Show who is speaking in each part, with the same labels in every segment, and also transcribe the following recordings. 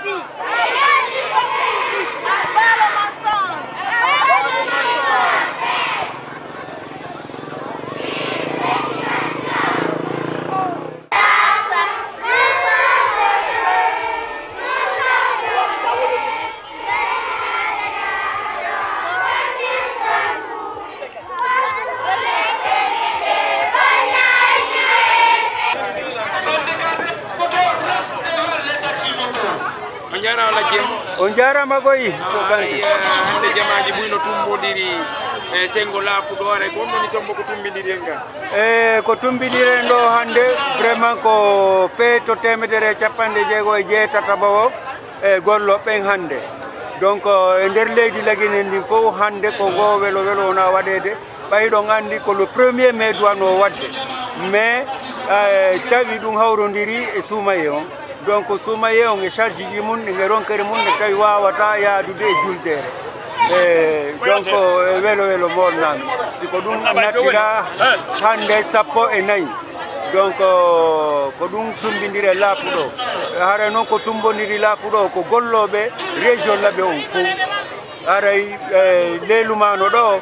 Speaker 1: l'hypocrisie. À bas le mensonge.
Speaker 2: on jarama koy
Speaker 3: hande jamaji buyno tumbodiri sengo laafuɗore ko woni sombo ko tumbidiren ga
Speaker 2: ko tumbidiren ɗo hande vraiment ko feeto 160 o e golloɓen hande donc e nder leydi Laguine ndi fof hande ko go welo welo wona waɗede ɓayɗon andi ko le 1er mai duwano wadde mais tawi ɗum hawrodiri e Soumaye on donc Soumaye on e charge ji mum ɗe ronkere mum ne tawi wawata yaadude e juldere donc welo welo molnami siko ɗum nattira hande 14 donc ko ɗum tumbidire laafuɗo haray noon ko tumbodiri laafuɗo ko golloɓe région laɓe on fof aray leelumano ɗo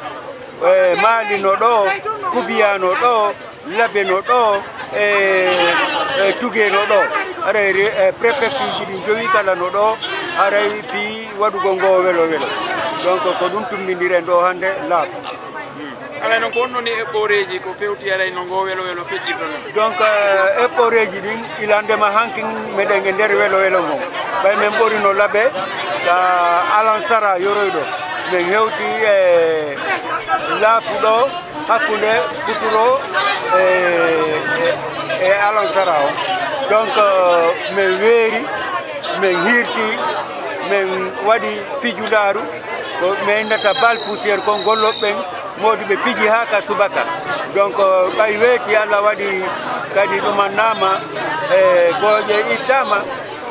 Speaker 2: maalino ɗo kubiyano ɗo labeno ɗo tugeno ɗo aray préfecture ji ɗi jowi kala no ɗo aray fi waɗugo ngo welo welo donc ko ɗum tumbidiren ɗo hande laafu
Speaker 3: alay noon ko wonnoni époreji ko fewti alay no ngo welo welo feƴƴirɗo non
Speaker 2: donc époreji ɗin ilandema hankin meɗen e nder welo welo ngo ɓay min ɓorino laaɓe alansara yoroyɗo min hewti e laafuɗo hakkude futuro e alansara o donc min weeri min hirti min waɗi fijudaru ko min indata bal poussiére kon golloɓeɓen modiɓe piji ha ka subaka donc ɓay weeti Allah waɗi kadi ɗumannama e gooƴe ittama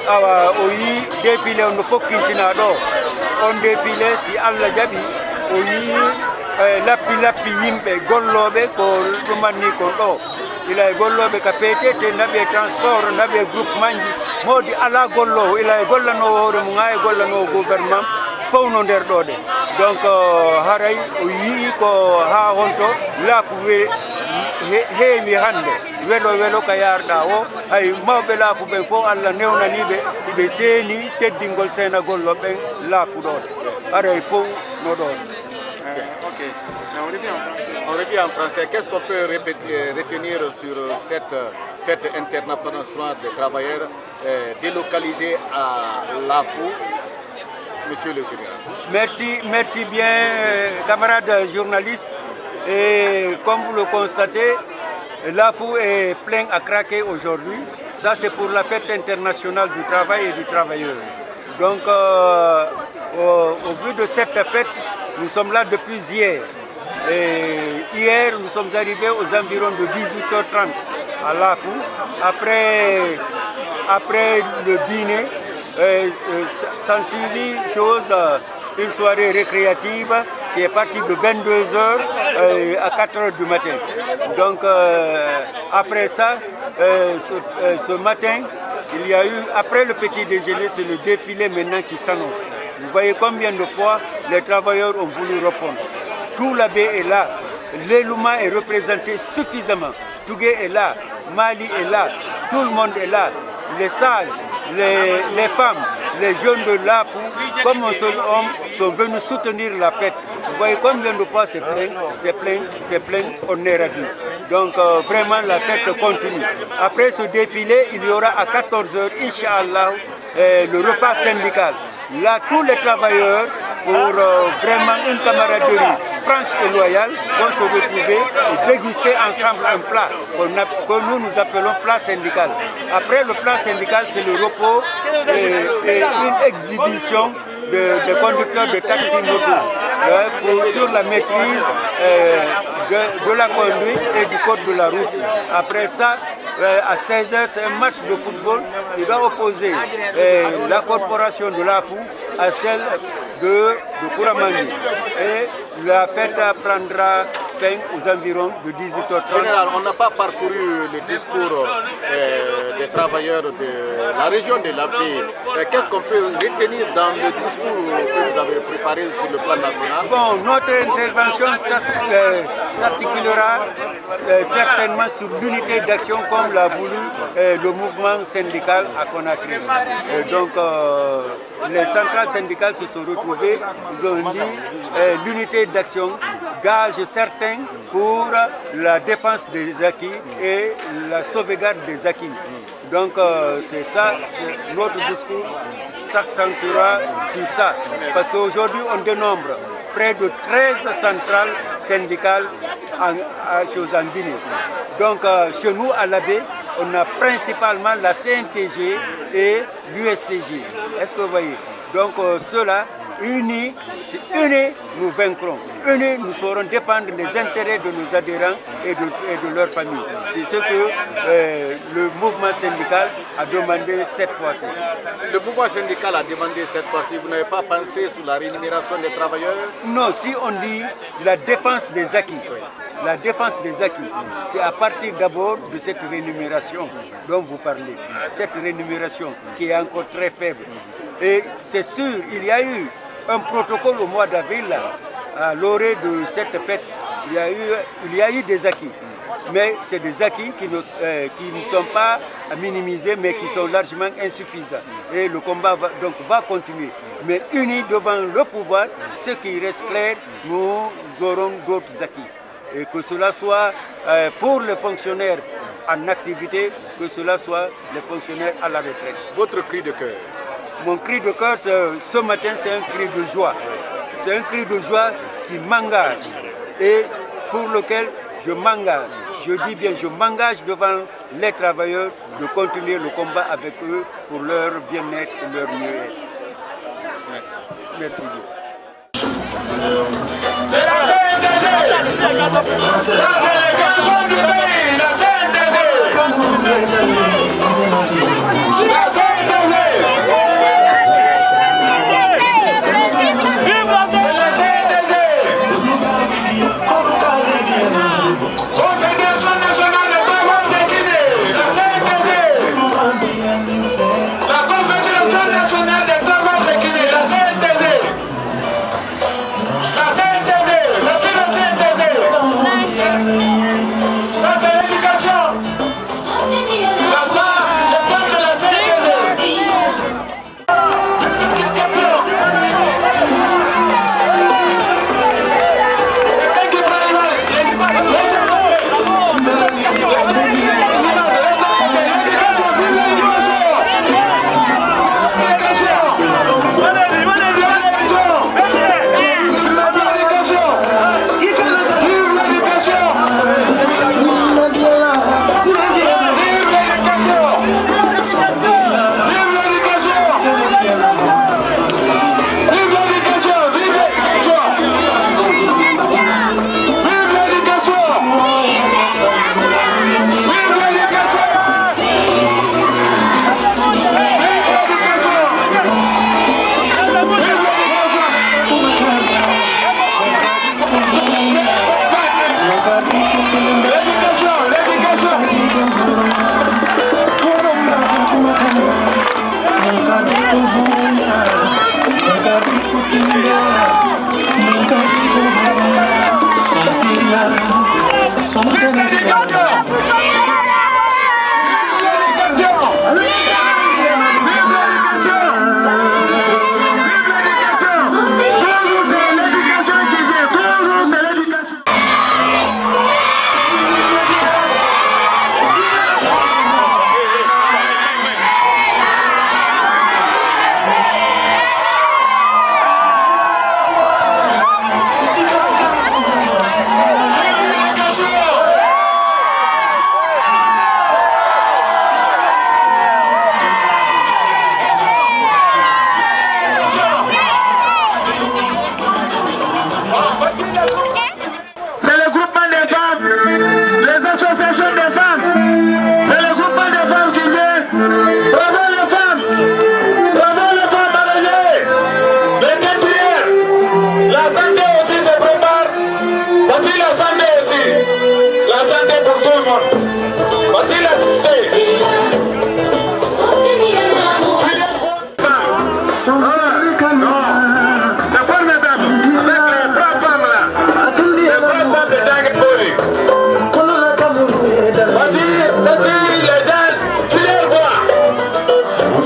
Speaker 2: awa o yi défilé on no fokkintina ɗo on défilé si Allah jaɓi o yi lappi yimɓe golloɓe ko ɗumanni kon ɗo ila e golloɓe ka PTT naɓi e transport naɓi e groupement ji modi ala gollowo ila e gollanowo hoore mum ha e gollanowo gouvernement fof no nder ɗo ɗe donc haray o yii ko ha honto laafu heewi hande welo welo ka yarɗa o hay mawɓe laafu ɓen fof Allah newnaniɓe ɓe seeni teddingol senagollo ɓen laafuɗoɗe haray fof no ɗon.
Speaker 3: Ok,
Speaker 4: on revient en français. Qu'est-ce qu'on peut retenir sur cette fête internationale des travailleurs délocalisée à Lafou, monsieur le général?
Speaker 2: Merci bien, camarades journalistes. Et comme vous le constatez, Lafou est plein à craquer aujourd'hui. Ça, c'est pour la fête internationale du travail et du travailleur. Donc, au vu de cette fête, nous sommes là depuis hier. Et hier, nous sommes arrivés aux environs de 18h30 à Lafou. Après le dîner, s'en suivit une soirée récréative qui est partie de 22h à 4h du matin. Donc, après ça, ce matin, il y a eu, après le petit déjeuner, c'est le défilé maintenant qui s'annonce. Vous voyez combien de fois les travailleurs ont voulu répondre. Tout l'abbé est là, l'Elouma est représenté suffisamment. Tougué est là, Mali est là, tout le monde est là. Les sages, les femmes, les jeunes de Lafou, comme un seul homme, sont venus soutenir la fête. Vous voyez combien de fois c'est plein, on est ravis. Donc vraiment la fête continue. Après ce défilé, il y aura à 14h, Inch'Allah, le repas syndical. Là, tous les travailleurs, pour vraiment une camaraderie franche et loyale, vont se retrouver et déguster ensemble un plat que nous appelons plat syndical. Après le plat syndical, c'est le repos et une exhibition des conducteurs de taxi moto sur la maîtrise de la conduite et du code de la route. Après ça, à 16h, c'est un match de football qui va opposer la corporation de Lafou à celle de Kouramani. Et la fête prendra fin aux environs de 18h30.
Speaker 4: Général, on n'a pas parcouru le discours des travailleurs de la région de l'Appé. Qu'est-ce qu'on peut retenir dans le discours que vous avez préparé sur le plan national?
Speaker 2: Bon, notre intervention s'articulera certainement sur l'unité d'action comme l'a voulu le mouvement syndical à Conakry. Donc, les centrales syndicales se sont retrouvées, ils ont dit l'unité d'action, gage certain pour la défense des acquis et la sauvegarde des acquis. Donc, c'est ça, notre discours s'accentuera sur ça. Parce qu'aujourd'hui, on dénombre près de 13 centrales syndicales en Guinée. Donc, chez nous, à l'Abbé, on a principalement la CNTG et l'USTG. Est-ce que vous voyez? Donc, ceux-là, unis, nous vaincrons. Unis, nous saurons défendre les intérêts de nos adhérents et de leurs familles. C'est ce que le mouvement syndical a demandé cette fois-ci.
Speaker 4: Le mouvement syndical a demandé cette fois-ci, vous n'avez pas pensé sur la rémunération des travailleurs?
Speaker 2: Non, si on dit la défense des acquis, la défense des acquis, c'est à partir d'abord de cette rémunération dont vous parlez. Cette rémunération qui est encore très faible. Et c'est sûr, il y a eu un protocole au mois d'avril, à l'orée de cette fête. Il y a eu des acquis. Mais c'est des acquis qui ne sont pas minimisés, mais qui sont largement insuffisants. Et le combat va continuer. Mais unis devant le pouvoir, ce qui reste clair, nous aurons d'autres acquis. Et que cela soit pour les fonctionnaires en activité, que cela soit les fonctionnaires à la retraite.
Speaker 4: Votre cri de cœur?
Speaker 2: Mon cri de cœur, ce matin, c'est un cri de joie. C'est un cri de joie qui m'engage et pour lequel je m'engage. Je dis bien, je m'engage devant les travailleurs de continuer le combat avec eux pour leur bien-être et leur mieux-être. Merci.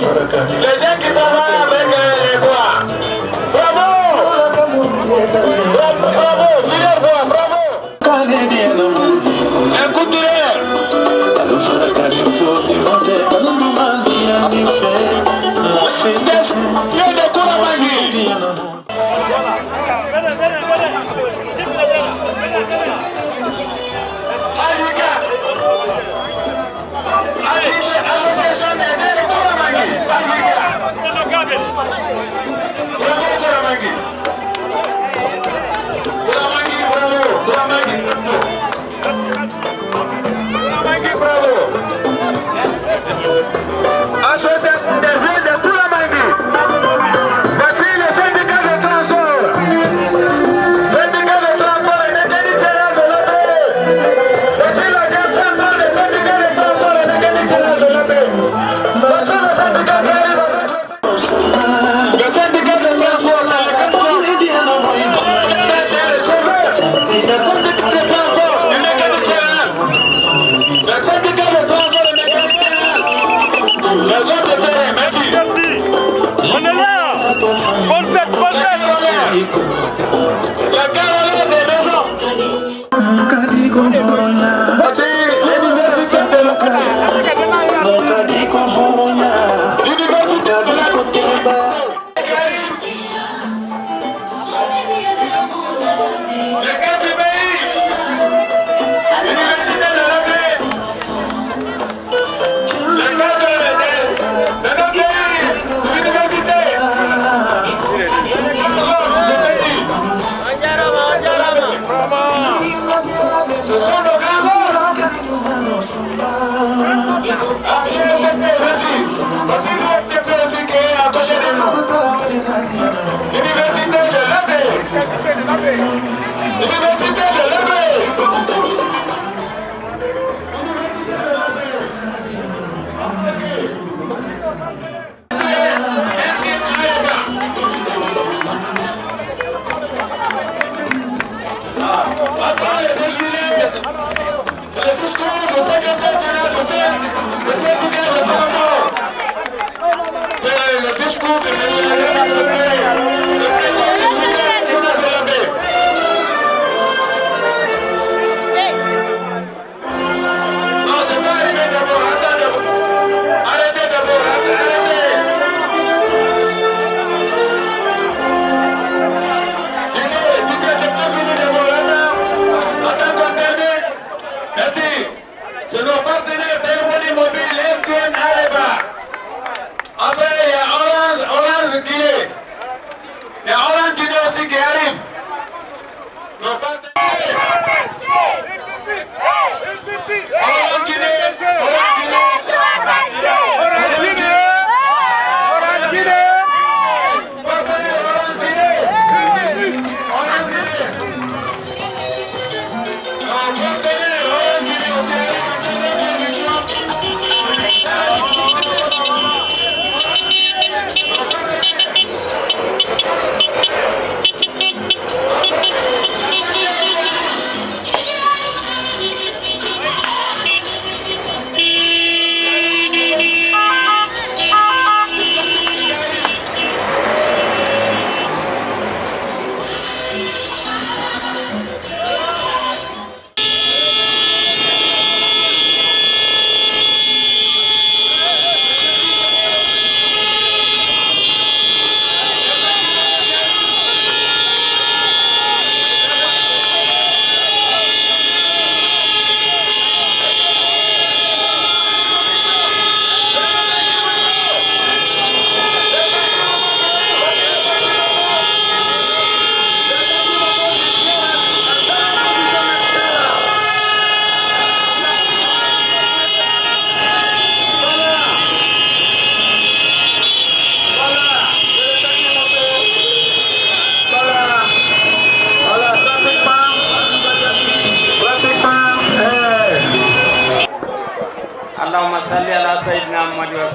Speaker 5: Les gens qui travaillent avec les voix. Bravo! Bravo! Fidèle voix, bravo! Un coup de tireur. Dieu de Kouramagi. Association des élèves Kouramagi. Bravo Kouramagi. Kouramagi, bravo. Kouramagi, bravo. Association des élèves de Kouramagi. Voici le syndicat de transport. Syndicat de transport et mécanique générale de la paix. Voici le représentant des syndicats de transport et mécanique générale de la paix. Voici le syndicat qui arrive avec le syndicat de transport, c'est le capitaine. Le chauffeur. Le syndicat de transport et mécanique générale. Le syndicat de transport et mécanique générale. Les autres terrains, merci.
Speaker 1: On est là. Bonne fête, bonne fête.
Speaker 5: La carrière des maisons. Voici l'université de l'Ukraine. L'université de la le cadre du pays. L'université de l'Ukraine. Le cadre de notre pays. L'université. Ce sont nos grands hommes. Voici l'université qui est à côté de nous. L'université de la paix. L'université de la paix. Le discours du secrétaire général du syndicat de transport. C'est le discours de M. Alain Semedo, le président du syndicat de la paix. Non, c'est pas arrivé d'abord. Attendez. Arrêtez d'abord. Arrêtez. Dites, c'est pas fini d'abord. Attends qu'on termine. Merci. C'est nos partenaires téléphone mobile MTN Areba. Après, il y a Orange Guinée. Il y a Orange Guinée aussi qui arrive. Nos partenaires. Orange Guinée. Orange Guinée. Orange Guinée. Orange Guinée. Partenaire Orange Guinée. Orange Guinée. Nos partenaires Orange Guinée aussi arrivent.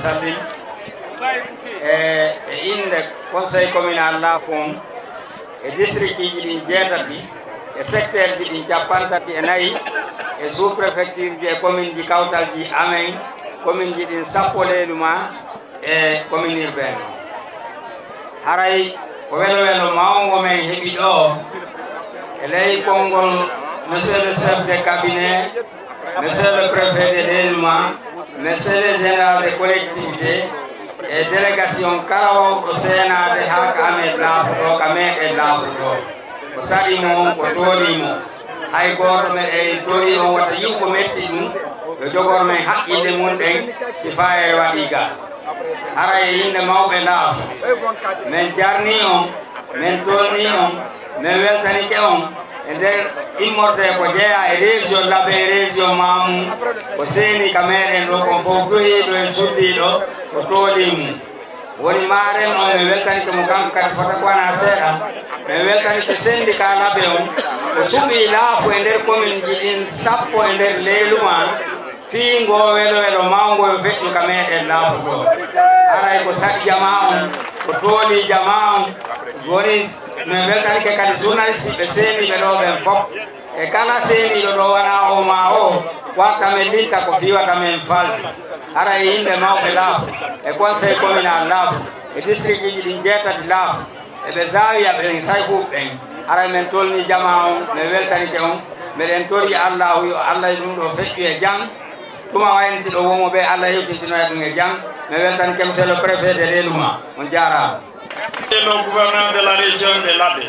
Speaker 6: sallim inde conseil communal Lafon e district ji ɗin jeetati e secteur ji ɗin capantati e nayi e sous préfecture ji e commune ji kawtal ji amen commune ji ɗin sappo leyɗuma e commune urbaine haray ko welo welo mawngo men heɓi ɗo e ley konngol monsieur le chef de cabinet, monsieur le préfet de l'élément, monsieur le général des collectivités et délégation karaw au Sénat de Hak Ahmed Lafo Kamek et Lafo ko saɗimo ko toolimo hay goto meɗen tori on wata yiw ko metti ɗum yo jogor men haqqille mum ɗen si faye waɗi ga hara e yimɓe mawɓe Lafo min jarni on min tolni on min weltanike on e nder immorde ko jeeya e région Labé région Mamou ko seeni ka meɗen ɗo kon fof joyiɗo en suddiɗo ko tooli mum woni maren on mi weltanike mo kanko kadi fota ko wana seeɗa mi weltanike syndicat Labé on ko suɓi Lafo e nder commune ji ɗin 10 e nder leeluma fii ngo welo welo mawgo yo feƴƴu ka meɗen Lafo ɗo haray ko saɗi jama on ko tooli jama on woni min weltanike kadi journaliste ɓe seeniɓe ɗo ɓen fof e kala seeniɗo ɗo wona o ma o watta men linta ko fiwata men falde hara e yimɓe mawɓe Lafo e conseil communal Lafo e district ji ɗin jeetati Lafo eɓe zawiya ɓen sayfuɓe ɓen hara men tolni jama on min weltanike on mbeɗen tori Allahu yo Allah e ɗum ɗo feƴƴu e jam tuma waynti ɗo womo ɓe Allah hewtintinoya ɗum e jam min weltanike monsieur le préfet de l'élément on jarama.
Speaker 1: Monsieur le gouverneur de la région de Labé,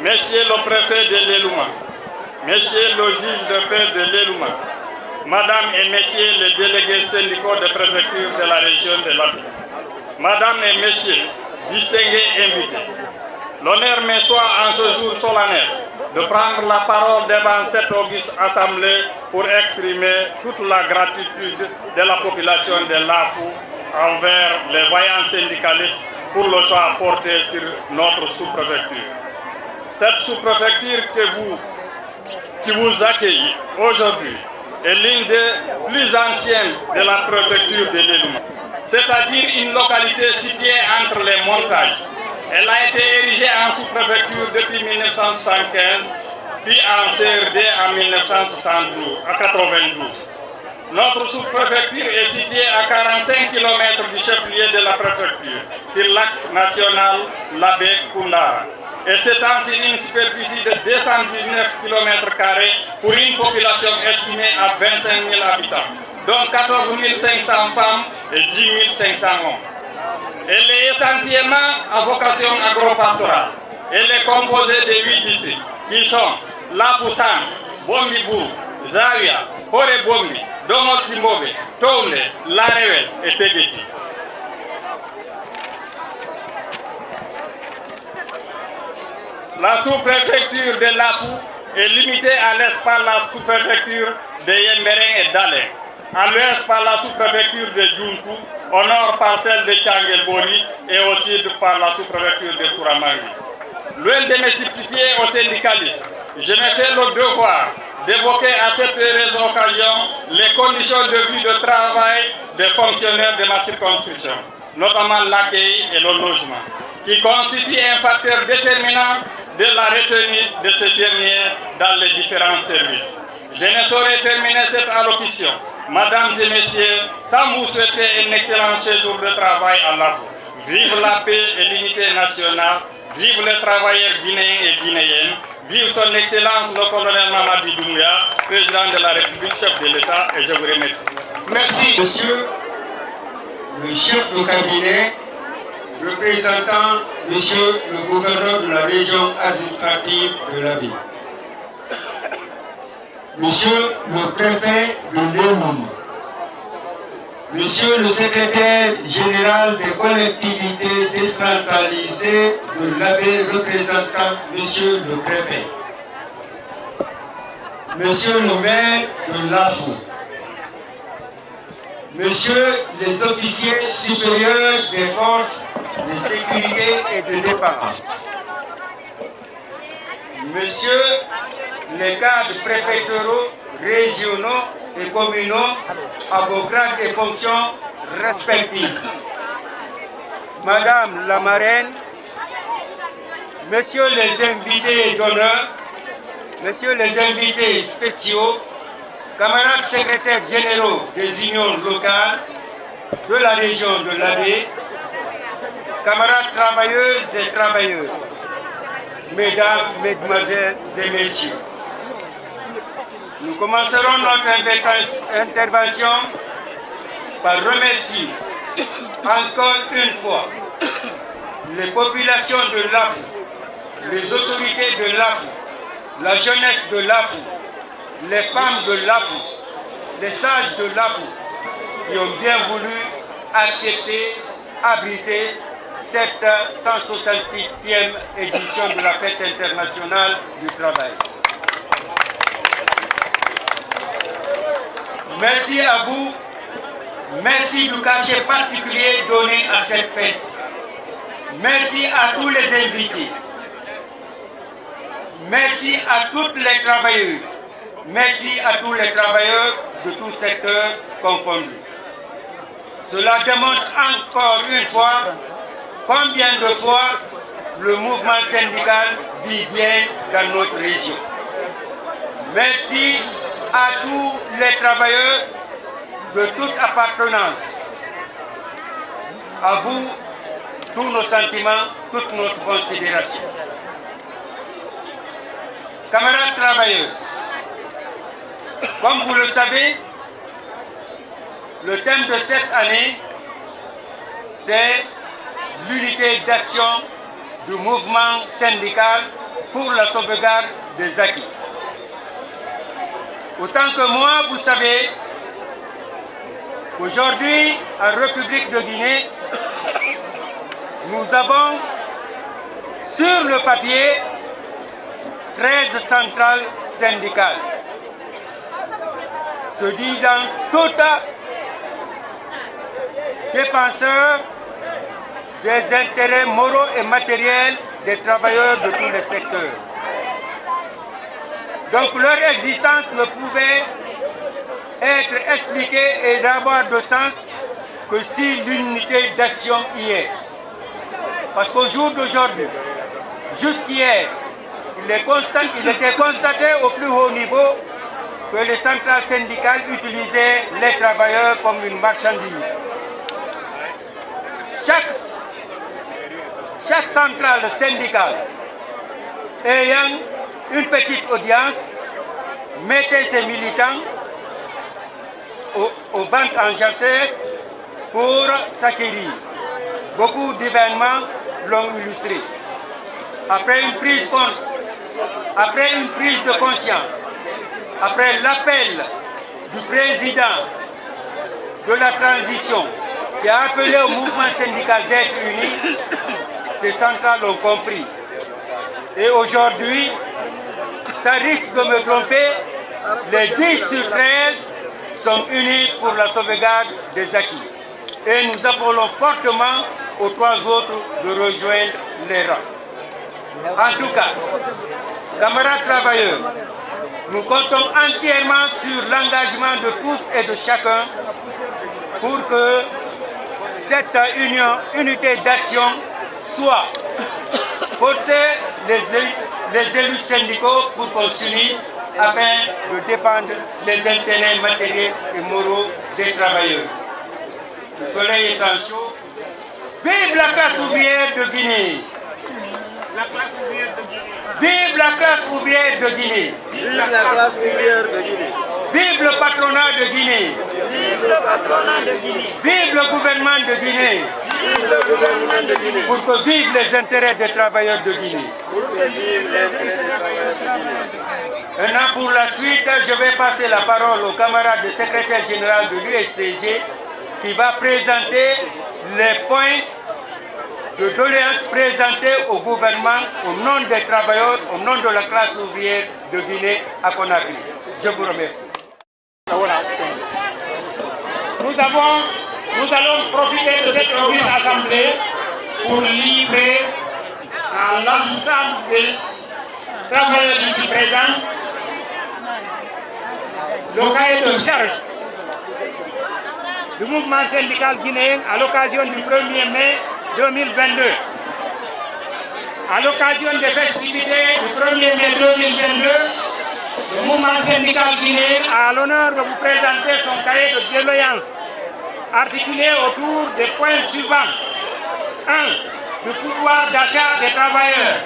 Speaker 1: Monsieur le préfet de l'Elouma, Monsieur le juge de paix de l'Elouma, Madame et Messieurs les délégués syndicaux de préfecture de la région de Labé, Madame et Messieurs, distingués invités, l'honneur me soit en ce jour solennel de prendre la parole devant cette auguste assemblée pour exprimer toute la gratitude de la population de Lafou envers les voyants syndicalistes pour le choix porté sur notre sous-préfecture. Cette sous-préfecture qui vous accueille aujourd'hui est l'une des plus anciennes de la préfecture de l'Elouma, c'est-à-dire une localité située entre les montagnes. Elle a été érigée en sous-préfecture depuis 1975, puis en CRD en 1992. Notre sous-préfecture est située à 45 km du chef-lieu de la préfecture, sur l'axe national Labé-Koundara, et s'étend sur une superficie de 219 km² pour une population estimée à 25 000 habitants, dont 14 500 femmes et 10 500 hommes. Elle est essentiellement à vocation agro-pastorale. Elle est composée de 8 districts, qui sont Lafoussam, Bombibou, Zaria, Hore-Bombi, Domol-Timbobe, Tounde, Larewel et Tegeti. La sous-préfecture de Lafou est limitée à l'est par la sous-préfecture de Yemberen et d'Alé, à l'ouest par la sous-préfecture de Djounkou, au nord par celle de Tchangelbori et au sud par la sous-préfecture de Kouramari. Loin de me substituer aux syndicalistes, je me fais le devoir d'évoquer à cette heureuse occasion les conditions de vie de travail des fonctionnaires de ma circonscription, notamment l'accueil et le logement, qui constituent un facteur déterminant de la retenue de ces derniers dans les différents services. Je ne saurais terminer cette allocution, mesdames et messieurs, sans vous souhaiter un excellent séjour de travail à Lafou. Vive la paix et l'unité nationale, vive les travailleurs guinéens et guinéennes, vive son excellence le colonel Mamadi Doumbouya, président de la République, chef de l'État, et je vous remercie.
Speaker 2: Merci. Monsieur le chef de cabinet, représentant monsieur le gouverneur de la région administrative de Labé, monsieur le préfet de l'Elouma, monsieur le secrétaire général des collectivités décentralisées de Labé, représentant monsieur le préfet, monsieur le maire de Lafou, messieurs les officiers supérieurs des forces de sécurité et de défense, messieurs les cadres préfectoraux, régionaux et communaux à vos grades et fonctions respectives, madame la marraine, messieurs les invités d'honneur, messieurs les invités spéciaux, camarades secrétaires généraux des unions locales, de la région de l'Abbé, camarades travailleuses et travailleurs, mesdames, mesdemoiselles et messieurs, nous commencerons notre intervention par remercier encore une fois les populations de l'Afou, les autorités de l'Afou, la jeunesse de l'Afou, les femmes de l'Afou, les sages de l'Afou qui ont bien voulu accepter, abriter cette 168e édition de la Fête internationale du travail. Merci à vous, merci du cachet particulier donné à cette fête. Merci à tous les invités. Merci à toutes les travailleuses. Merci à tous les travailleurs de tous secteurs confondus. Cela démontre encore une fois combien de fois le mouvement syndical vit bien dans notre région. Merci à tous les travailleurs de toute appartenance. À vous, tous nos sentiments, toute notre considération. Camarades travailleurs, comme vous le savez, le thème de cette année, c'est l'unité d'action du mouvement syndical pour la sauvegarde des acquis. Autant que moi, vous savez qu'aujourd'hui, en République de Guinée, nous avons sur le papier 13 centrales syndicales, se disant toutes défenseurs des intérêts moraux et matériels des travailleurs de tous les secteurs. Donc leur existence ne pouvait être expliquée et n'avoir de sens que si l'unité d'action y est. Parce qu'au jour d'aujourd'hui, jusqu'hier, il était constaté au plus haut niveau que les centrales syndicales utilisaient les travailleurs comme une marchandise. Chaque centrale syndicale ayant une petite audience mettait ses militants aux ventes en jachère pour s'acquérir. Beaucoup d'événements l'ont illustré. Après une prise de conscience, après l'appel du président de la transition qui a appelé au mouvement syndical d'être unis, ces centrales l'ont compris. Et aujourd'hui, ça risque de me tromper, les 10 sur 13 sont unis pour la sauvegarde des acquis. Et nous appelons fortement aux 3 autres de rejoindre les rangs. En tout cas, camarades travailleurs, nous comptons entièrement sur l'engagement de tous et de chacun pour que cette unité d'action soit forcer les élus syndicaux pour qu'on s'unisse afin de défendre les intérêts matériels et moraux des travailleurs. Le soleil étant chaud, vive la classe ouvrière de Guinée! Vive la classe ouvrière de Guinée!
Speaker 5: Vive la classe ouvrière de Guinée!
Speaker 2: Vive le patronat de Guinée!
Speaker 5: Vive le patronat de Guinée!
Speaker 2: Vive le gouvernement de Guinée!
Speaker 5: Vive le gouvernement de Guinée!
Speaker 2: Pour que vivent les intérêts des travailleurs de Guinée.
Speaker 5: Pour que vivent les intérêts des travailleurs de Guinée.
Speaker 2: Maintenant, pour la suite, je vais passer la parole au camarade du secrétaire général de l'USTG qui va présenter les points de doléances présentés au gouvernement au nom des travailleurs, au nom de la classe ouvrière de Guinée à Conakry. Je vous remercie.
Speaker 1: Nous allons profiter de cette auguste assemblée pour livrer à l'ensemble des travailleurs ici présents le cahier de charge du mouvement syndical guinéen à l'occasion du 1er mai 2022. À l'occasion des festivités du 1er mai 2022, le mouvement syndical guinéen a l'honneur de vous présenter son cahier de doléances articulée autour des points suivants. 1. Le pouvoir d'achat des travailleurs.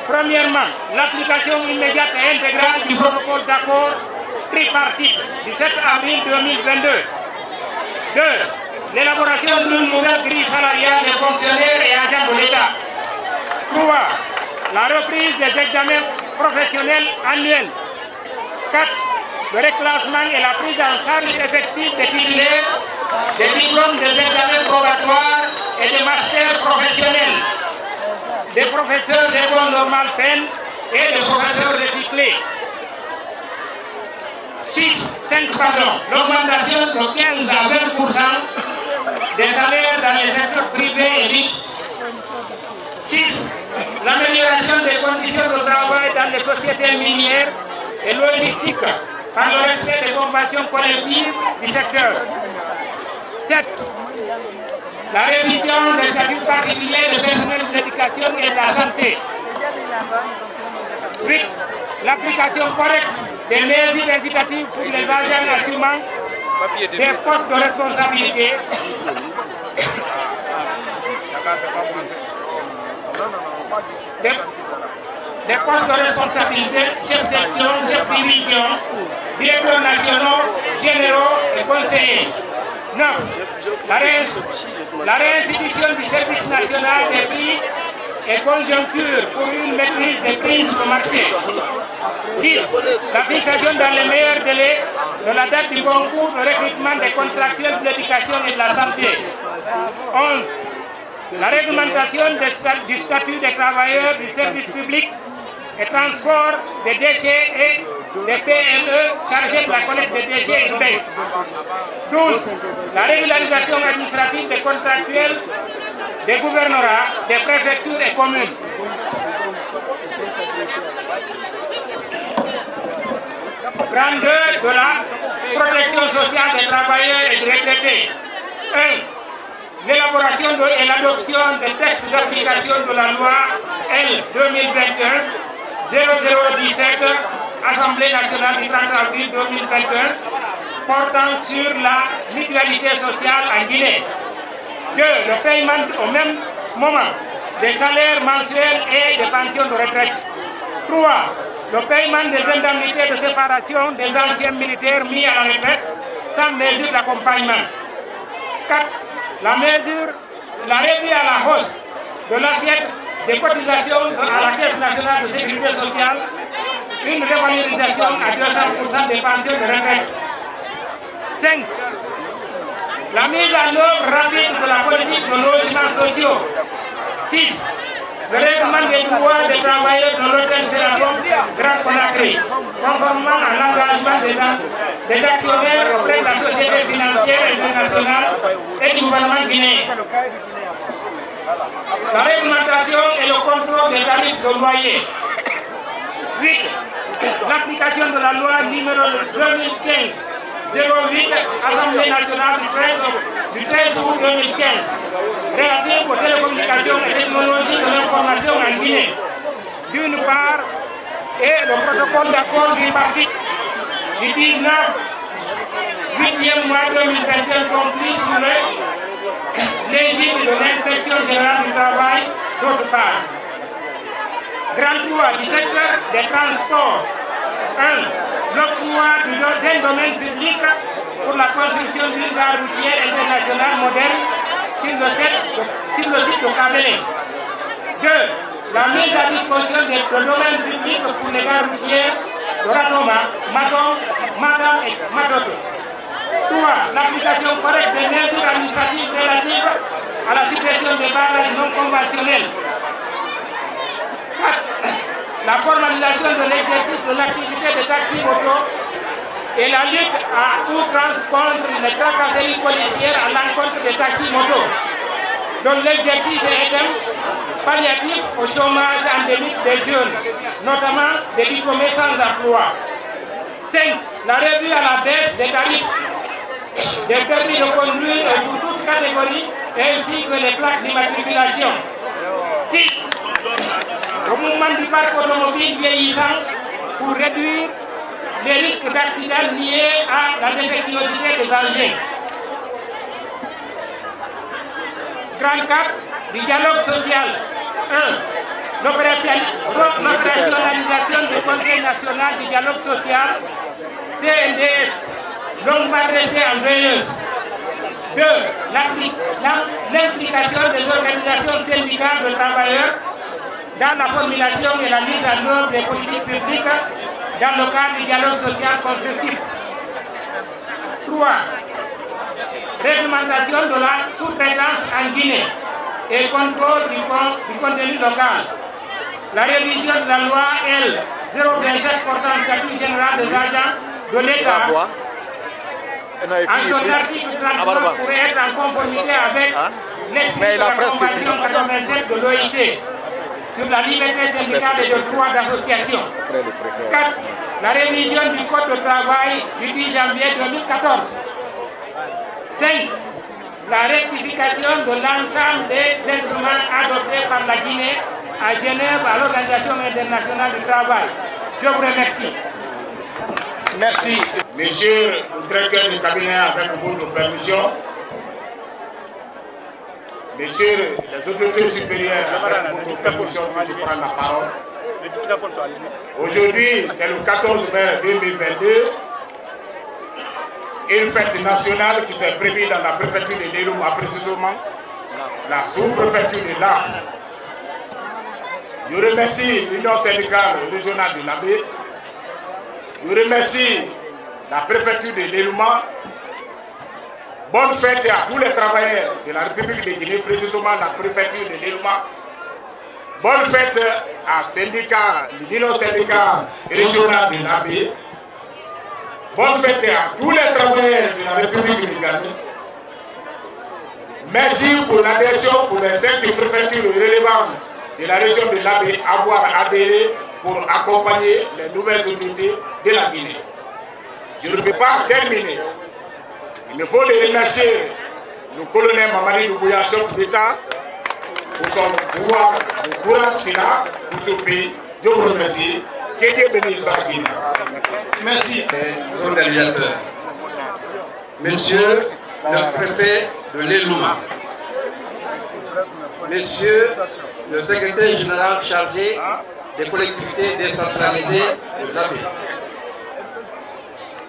Speaker 1: Premièrement, l'application immédiate et intégrale du protocole d'accord tripartite du 7 avril 2022. 2. L'élaboration d'une nouvelle grille salariale des fonctionnaires et agents de l'État. 3. La reprise des examens professionnels annuels. 4. Le reclassement et la prise en charge effective des titulaires, des diplômes des examens probatoires et des masters professionnels, des professeurs d'école normale peine et des professeurs recyclés. 5. L'augmentation de 15 à 20% des salaires dans les secteurs privés et mixtes. 6. L'amélioration des conditions de travail dans les sociétés minières et logistiques par le respect des conventions collectives du secteur. 7. La révision des statuts particuliers des personnels de l'éducation et de la santé. 8. L'application correcte des mesures incitatives pour les agents assumant des postes de responsabilité. Des postes de responsabilité, chef section, chef division, directeurs nationaux, généraux et conseillers. 9. La réinstitution du service national des prix et conjoncture pour une maîtrise des prix sur le marché. 10. La fixation dans les meilleurs délais de la date du concours de recrutement des contractuels de l'éducation et de la santé. 11. La réglementation du statut des travailleurs du service public et transport des déchets et des PME chargés de la collecte des déchets urbains. 12. La régularisation administrative des contractuels des gouvernorats, des préfectures et communes. Grandeur de la protection sociale des travailleurs et des retraités. 1. L'élaboration et l'adoption des textes d'application de la loi L 2021-0017, Assemblée nationale du 30 avril 2021, portant sur la mutualité sociale en Guinée. 2. Le paiement au même moment des salaires mensuels et des pensions de retraite. 3. Le paiement des indemnités de séparation des anciens militaires mis à la retraite sans mesure d'accompagnement. 4. La revue à la hausse de l'assiette des cotisations à la Caisse nationale de sécurité sociale, une revalorisation à 200% des pensions de retraite. 5. La mise en œuvre rapide de la politique de logements sociaux. 6. Le règlement des droits des travailleurs de l'hôtel de Grand Conakry, conformément à l'engagement des actionnaires auprès de la Société financière internationale et du gouvernement guinéen. La réglementation et le contrôle des tarifs de loyer. 8. L'application de la loi numéro 2015-08, Assemblée nationale du 13 août 2015, relative aux télécommunications et technologies de l'information en Guinée, d'une part, et le protocole d'accord tripartite du 19 8e mois 2021 conclu sur l'égide de l'inspection générale du travail, d'autre part. Grand 3 du secteur des transports. 1. L'octroi d'un domaine public pour la construction d'une gare routière internationale moderne sur le site de Kabelé. 2. La mise à disposition du domaine public pour les gares routières de Ratoma, Madame et Madoto. 3. L'application correcte des mesures administratives relatives à la suppression des barrages non conventionnels. 4. La formalisation de l'exercice de l'activité de taxi moto et la lutte à outrance contre les tracasseries policières à l'encontre des taxis moto, dont l'exercice est un palliatif au chômage endémique des jeunes, notamment des diplômés sans emploi. 5. La revue à la baisse des tarifs des permis de conduire sous toute catégorie ainsi que les plaques d'immatriculation. 6. Le mouvement du parc automobile vieillissant pour réduire les risques d'accidents liés à la défectuosité des engins.
Speaker 7: Grand cap du dialogue social. 1. L'opérationnalisation du Conseil national du dialogue social, CNDS, longuement resté en veilleuse. 2. L'implication des organisations syndicales de travailleurs dans la formulation et la mise en œuvre des politiques publiques dans le cadre du dialogue social constructif. 3. Réglementation de la sous-traitance en Guinée et contrôle du contenu local. La révision de la loi L 027 portant le statut général des agents de l'État en son article 33 pourrait être en conformité avec l'esprit de la Convention 87 de l'OIT sur la liberté syndicale et le droit d'association. 4. La révision du Code de travail du 10 janvier 2014. 5. La rectification de l'ensemble des instruments adoptés par la Guinée à Genève à l'Organisation internationale du travail. Je vous remercie.
Speaker 1: Merci. Monsieur le directeur du cabinet, avec votre permission, messieurs les autorités supérieures, avec votre permission, je prends la parole. Aujourd'hui, c'est le 14 mai 2022. Une fête nationale qui s'est prévue dans la préfecture de Lélouma, précisément la sous-préfecture de l'Arc. Je remercie l'Union syndicale régionale de l'Abbé. Je remercie la préfecture de Lélouma. Bonne fête à tous les travailleurs de la République de Guinée, précisément la préfecture de Lélouma. Bonne fête à l'Union syndicale régionale de l'Abbé. Bonne fête à tous les travailleurs de la République du Ghana. Merci pour l'adhésion pour les 5 préfectures relévantes de la région de l'Abbé avoir adhéré pour accompagner les nouvelles autorités de la Guinée. Je ne peux pas terminer. Il me faut les remercier le colonel Mamadi Doumbouya, chef d'État, pour son pouvoir, le courage qu'il a pour ce pays. Je vous remercie. Que Dieu bénisse la Guinée.
Speaker 6: Merci, organisateurs. Monsieur le préfet de l'Élouma, Monsieur le secrétaire général chargé des collectivités décentralisées de l'Abbé,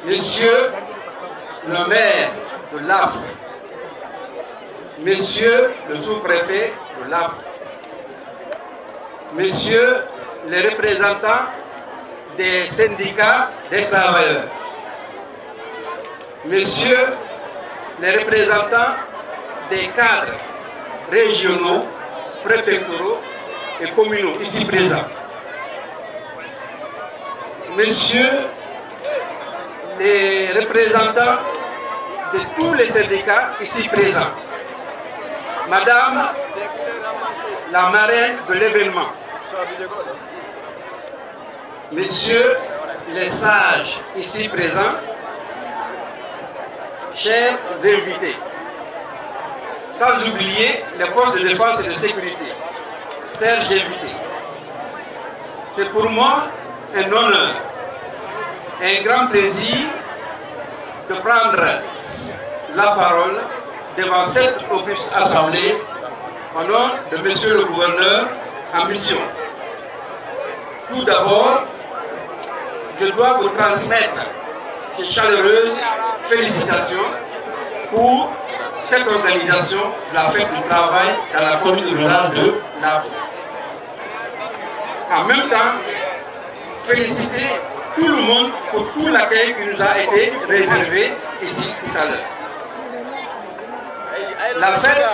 Speaker 6: Monsieur le maire de l'Afrique, Monsieur le sous-préfet de l'Afrique, Messieurs les représentants des syndicats des travailleurs, Messieurs les représentants des cadres régionaux, préfectoraux et communaux ici présents, Messieurs les représentants de tous les syndicats ici présents, Madame la marraine de l'événement, Messieurs les sages ici présents, chers invités, sans oublier les forces de défense et de sécurité, chers invités. C'est pour moi un honneur, un grand plaisir de prendre la parole devant cette auguste assemblée au nom de Monsieur le gouverneur en mission. Tout d'abord, je dois vous transmettre ces chaleureuses félicitations pour cette organisation de la fête du travail dans la commune rurale de Lafou. En même temps, féliciter tout le monde pour tout l'accueil qui nous a été réservé ici tout à l'heure. La fête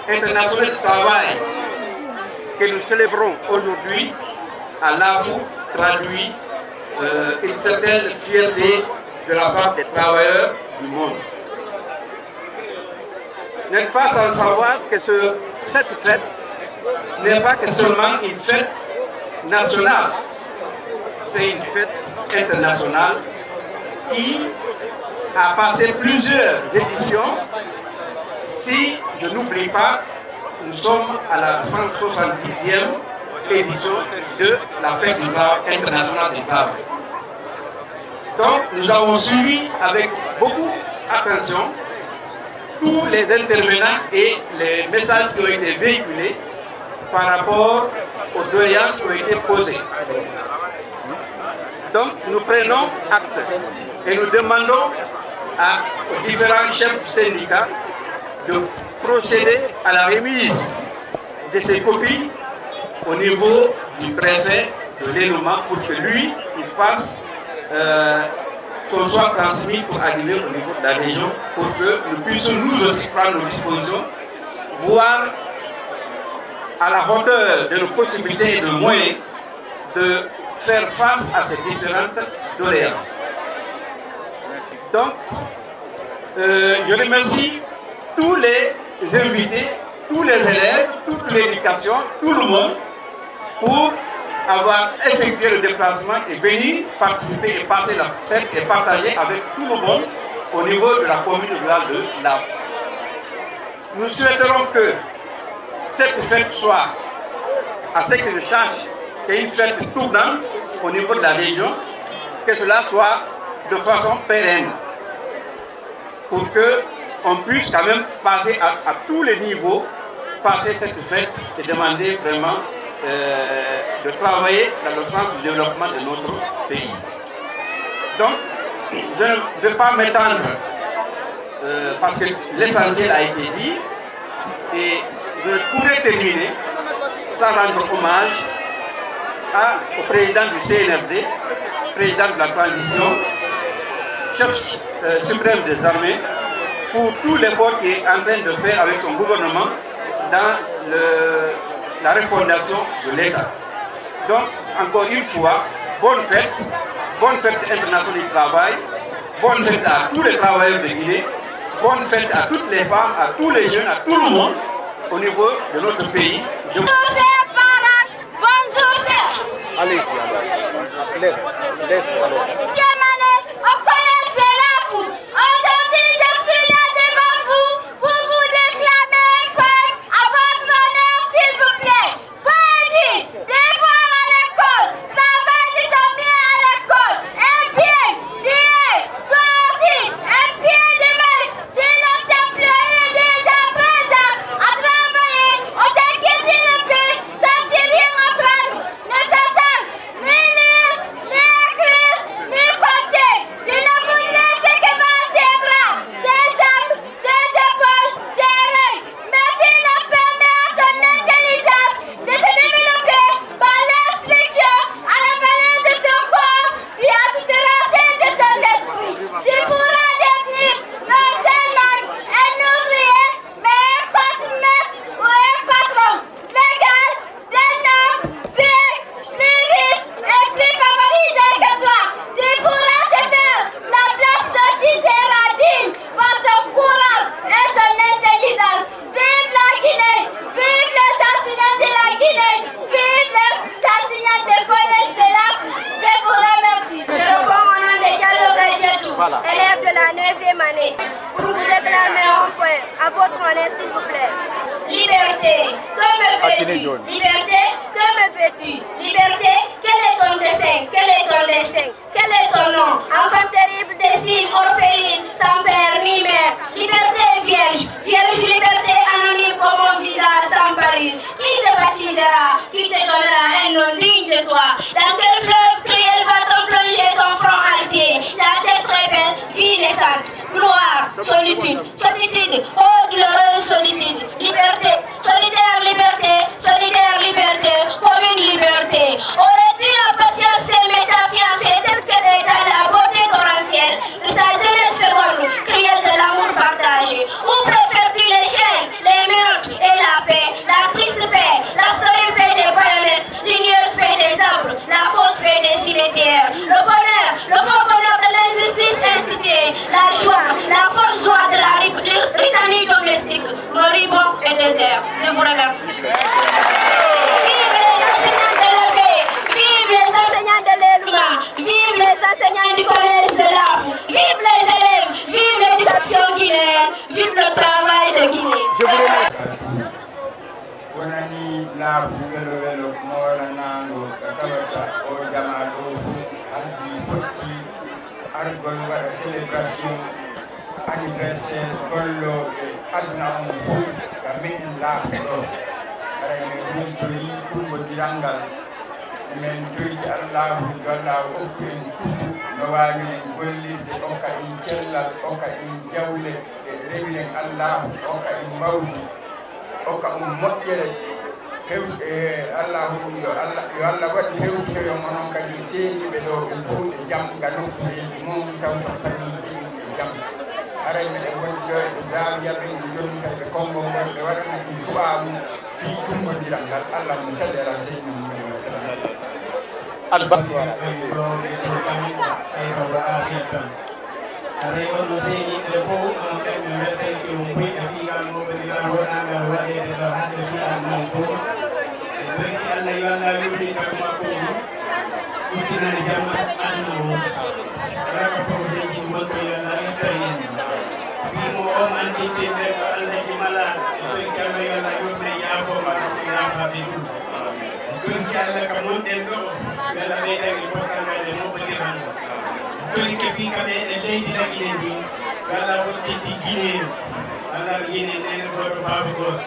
Speaker 6: internationale du travail que nous célébrons aujourd'hui à Lafou traduit une certaine fierté de la part des travailleurs du monde. N'êtes pas sans savoir que cette fête n'est pas que seulement une fête nationale, c'est une fête internationale qui a passé plusieurs éditions. Si je n'oublie pas, nous sommes à la 170e édition de la fête internationale du travail. Donc nous avons suivi avec beaucoup d'attention
Speaker 8: tous les intervenants et les messages qui ont été véhiculés par rapport aux doléances qui ont été posées. Donc nous prenons acte et nous demandons aux différents chefs syndicats de procéder à la remise de ces copies au niveau du préfet de l'Énoma pour que lui, il fasse qu'on soit transmis pour arriver au niveau de la région pour que nous puissions nous aussi prendre nos dispositions, voir à la hauteur de nos possibilités et de moyens de faire face à ces différentes doléances. Donc, je remercie tous les invités, tous les élèves, toute l'éducation, tout le monde pour avoir effectué le déplacement et venir participer et passer la fête et partager avec tout le monde au niveau de la commune rurale de Lafou. Nous souhaiterons que cette fête soit, à ce que je sache, une fête tournante au niveau de la région, que cela soit de façon pérenne, pour qu'on puisse quand même passer à tous les niveaux, passer cette fête et demander vraiment de travailler dans le sens du développement de notre pays. Donc, je ne vais pas m'étendre parce que l'essentiel a été dit et je pourrais terminer sans rendre hommage au président du CNRD, président de la transition, chef suprême des armées, pour tout l'effort qu'il est en train de faire avec son gouvernement dans la refondation de l'État. Donc, encore une fois, bonne fête internationale du travail, bonne fête à tous les travailleurs de Guinée, bonne fête à toutes les femmes, à tous les jeunes, à tout le monde au niveau de notre pays.
Speaker 4: Allez-y, laisse alors.
Speaker 9: Au collège de Lafou, aujourd'hui je suis là devant vous pour vous déclamer un poème à votre honneur, s'il vous plaît. Poésie, devoir à l'école, travail déterminé à l'école, un pied, tirer, toi aussi, un pied de main. Si l'on t'employé déjà présent à travailler, on t'inquiète le pays, sans te rien apprendre. Ne s'attend ni lire, ni écrire, ni compter. Tu ne voudrais ce que par tes bras, tes jambes, tes épaules, tes reins. Mais s'il le permet à ton intelligence de se développer par l'instruction à la valeur de ton corps, tu ajouteras celle de ton esprit. Tu pourras devenir non seulement un ouvrier, mais un contre-maître ou un patron. Légal, d'un homme, bien, plus riche et plus favorisé que toi. Tu pourras te faire la place de qui sera digne par ton courage et ton intelligence. Vive la Guinée, vive les enseignants de la Guinée, vive les enseignants des collèges de Lafou. Je vous remercie. Je réponds au nom de Diallo Gaïdjetou, élève de la 9e année, pour vous réclamer un point à votre honneur, s'il vous plaît. Liberté, que me fais-tu? Liberté, que me fais-tu? Liberté, quel est ton dessein? Quel est ton destin? Quel est ton nom? Enfant terrible, décime, orpheline, sans père ni mère. Liberté vierge, vierge liberté anonyme comme mon visage sans parure. Qui te baptisera? Qui te donnera un nom digne de toi? Dans quel fleuve cruel va-t-on plonger ton front altier? La tête très belle, vie naissante, gloire, solitude, solitude, oh douloureuse solitude. Liberté, solidaire liberté, solidaire liberté, pour une liberté. Aurais-tu la patience d'aimer ta fiancée telle qu'elle est dans la beauté torrentielle de sa jeunesse seconde, cruelle de l'amour partagé? Ou préfères-tu les chaînes, les meurtres et la paix, la triste paix, la sordide paix des baïonnettes, l'igneuse paix des arbres, la fausse paix des cimetières? Le bonheur, le faux bonheur de l'injustice instituée, la joie, la fausse joie de la litanie domestique, moribond et désert. Je vous remercie. Vive les enseignants de la paix, vive les enseignants de l'Elma, vive les enseignants du collège de Lafou, vive les élèves, vive l'éducation guinéenne, vive le travail de Guinée. Je vous remercie.
Speaker 10: Konani Lafou welo mawala nango kawata o jama do albi fotti argol wada célébration anniversaire gollooɓe aduna on fof ka meɗen laaɓa ɗo aray min wontori kumbodiral ngal min joydi allahu yo allah hokku en kutu no waawi en gollirde okka en cellal okka en jawle e rewiren allahu okka en mawdi okka on moƴƴere hewde allahu yo allah waɗi hewtoyo onon kadi seeniɓe ɗo ɓe fuuɗe jam ga nokkureji mum taw to famille e jam aray meɗen woni ɗo e Zambia ɓe joni kadi ɓe Congo ngol ɓe waɗana ɗum duwamu fi tumbodiral ngal allah mo salli ala seydina muhammad
Speaker 11: aray on seeniɓe fof onon kadi mi weltani ɓe on boyi e fiigal moɓediral woɗangal waɗede ɗo hande fiyan non fof e ɓerki allah yo allah yurni tagu makko ɗum ɓurtinani jamma aduna o raka probléji wonɓe yo allah ittani en wimo on andinde ɓe ko allah ɗimala e ɓerki allah yo allah yurne yaafoma yaafaɓe ɗum e ɓerki allah ka monɗen ɗo yo allah ɓeyɗen e pottanade moɓodiral ngal ɓerki fiika meɗen leydi ɗaɓine ndi yo allah woɗɗinti guinée allah guinée nene goto baaba goto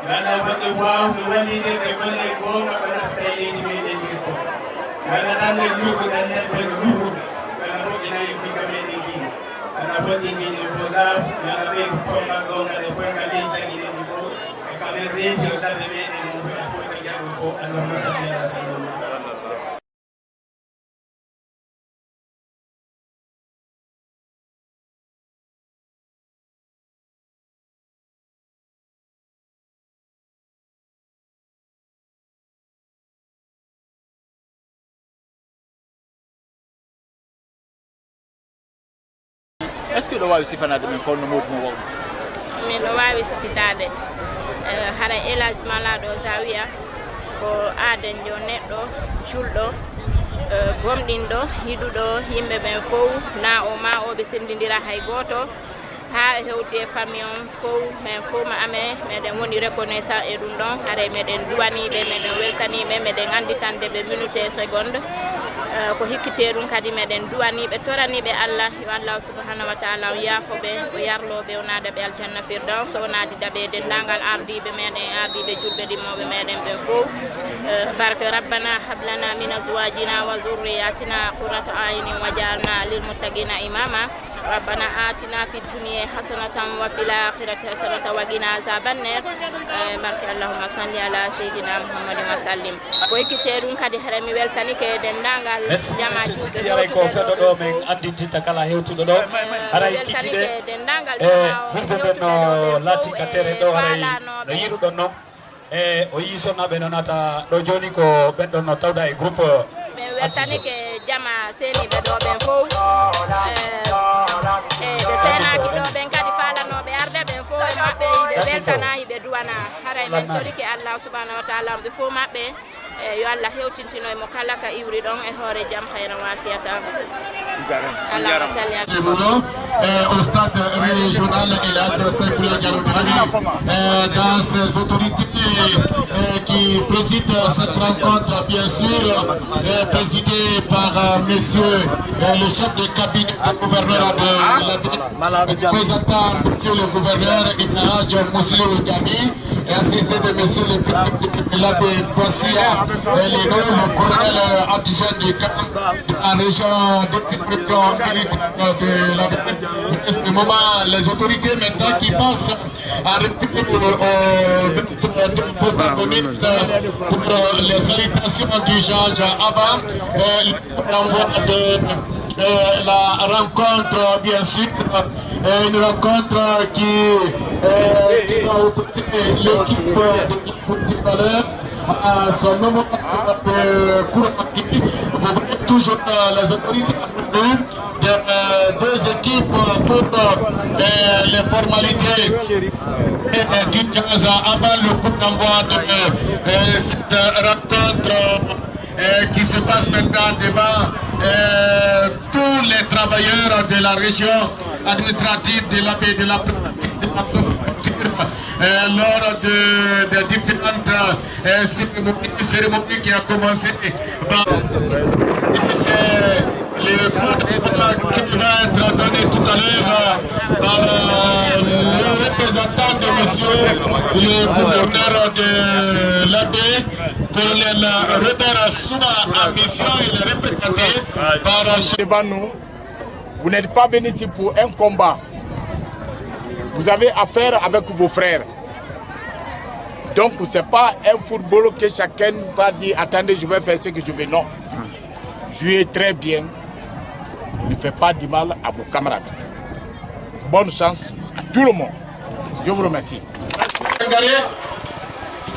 Speaker 11: yo allah waɗɗe wawɓe wallidirde golle gonga ko naftata e leydi meɗen ndi ko yo allah ɗanne luugo ɗannel ɓeɗo luugude yo allah moƴƴina e fiika meɗen guinée Allah woɗɗi guinée fo laaɓ yo allah ɓeydi pommal gongal e koyngal leydi ɗaɓine ndi fof e kamen région ɗaɓe meɗen mo fof e koyɗo jaɓo fof allah mosaɓeɗa sallam.
Speaker 4: est ce que ɗo wawi sifanade men kolno mawɗi mo wawɗi
Speaker 12: min ɗo wawi sifitade hara élage malaɗo sa wiya ko aadanjo neɗɗo julɗo gomɗinɗo yiɗuɗo yimɓe ɓen fof na o ma oɓe sendidira hay goto ha hewti e famille on fof min fof ma amen meɗen woni reconnaissant e ɗum ɗon haray meɗen duwaniɓe meɗen weltaniɓe meɗen anditande ɓe minute e seconde ko hikkite ɗum kadi meɗen duwaniɓe toraniɓe allah yo allah subahanahu wa taala o yaafoɓe o yarloɓe o naada ɓe aljanna firdaus o naadidaɓe dendagal ardiɓe meɗen ardiɓe julɓe ɗimmoɓe meɗen ɓen fof barke rabbana hablana min azwajina wa zurriyatina qurrata aynin wajalna lilmuttaqina imama ربنا آتنا في الدنيا حسنة وفي الآخرة حسنة وقنا عذاب النار بارك اللهم صل على سيدنا محمد وسلم ويكي تيرون كادي حرمي weltani ke dendangal jamaji
Speaker 13: yaray ko feɗɗo ɗo min andintinta kala hewtuɗo ɗo haray kikiɗe e hirde nden no laati ka tere ɗo haray no yiruɗon noon e o yii sonnaɓe no nata ɗo joni ko ɓenɗon no tawda e groupe
Speaker 12: ɓe weltani ke jama seniɓe ɗo ɓen fof ɓe senaki ɗo ɓen kadi falanoɓe arde ɓen fof e maɓɓe ɓe weltana yiɓe duwana haray men torike allah subahanahu wa taala ɓe fof maɓɓe yo allah hewtintino e mo kala ka iwri ɗon e hoore jaam hayra wafiyata
Speaker 5: au stade régional Elas Saint-Poulet dans ces autorités qui président cette rencontre, bien sûr, présidée par monsieur le chef de cabinet du gouverneur de la représentant monsieur le gouverneur Ibrahim Mousselou Gami et assisté de monsieur l'abbé Bossia et le colonel adjoint du camp en région de ce moment, les autorités maintenant qui passent à République protagonistes pour les salutations du juge avant l'envoi de la rencontre, bien sûr, une rencontre qui va opposer l'équipe de footballeurs à son moment de cours. Vous voyez toujours les autorités de deux équipes pour les formalités du gaz avant le coup d'envoi de cette rencontre qui se passe maintenant devant tous les travailleurs de la région administrative de la baie de la lors de différentes cérémonies qui a commencé par le coup qui va être donné tout à l'heure par le représentant de monsieur le gouverneur de l'AB pour le repère Souma en mission et le représenté par...
Speaker 14: Devant nous, vous n'êtes pas venu ici pour un combat. Vous avez affaire avec vos frères. Donc, ce n'est pas un football que chacun va dire « Attendez, je vais faire ce que je veux ». Non. Jouez très bien. Ne faites pas du mal à vos camarades. Bonne chance à tout le monde. Je vous remercie.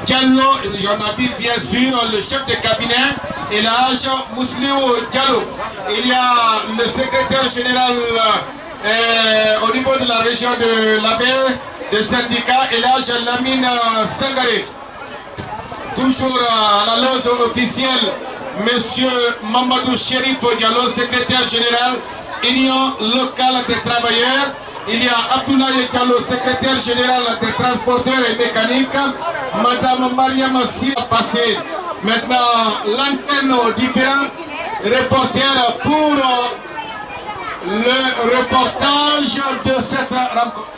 Speaker 5: Diallo, j'en ai bien sûr le chef de cabinet et l'âge Mousliou Diallo. Il y a le secrétaire général au niveau de la région de l'AB, des syndicats, et l'âge Lamine Sangaré. Toujours à la loge officielle, monsieur Mamadou Chérif Diallo, secrétaire général, Union locale des travailleurs. Il y a Abdoulaye Diallo, secrétaire général des transporteurs et mécaniques. Madame Mariam Sir a passé maintenant l'antenne aux différents reporters pour le reportage de cette rencontre.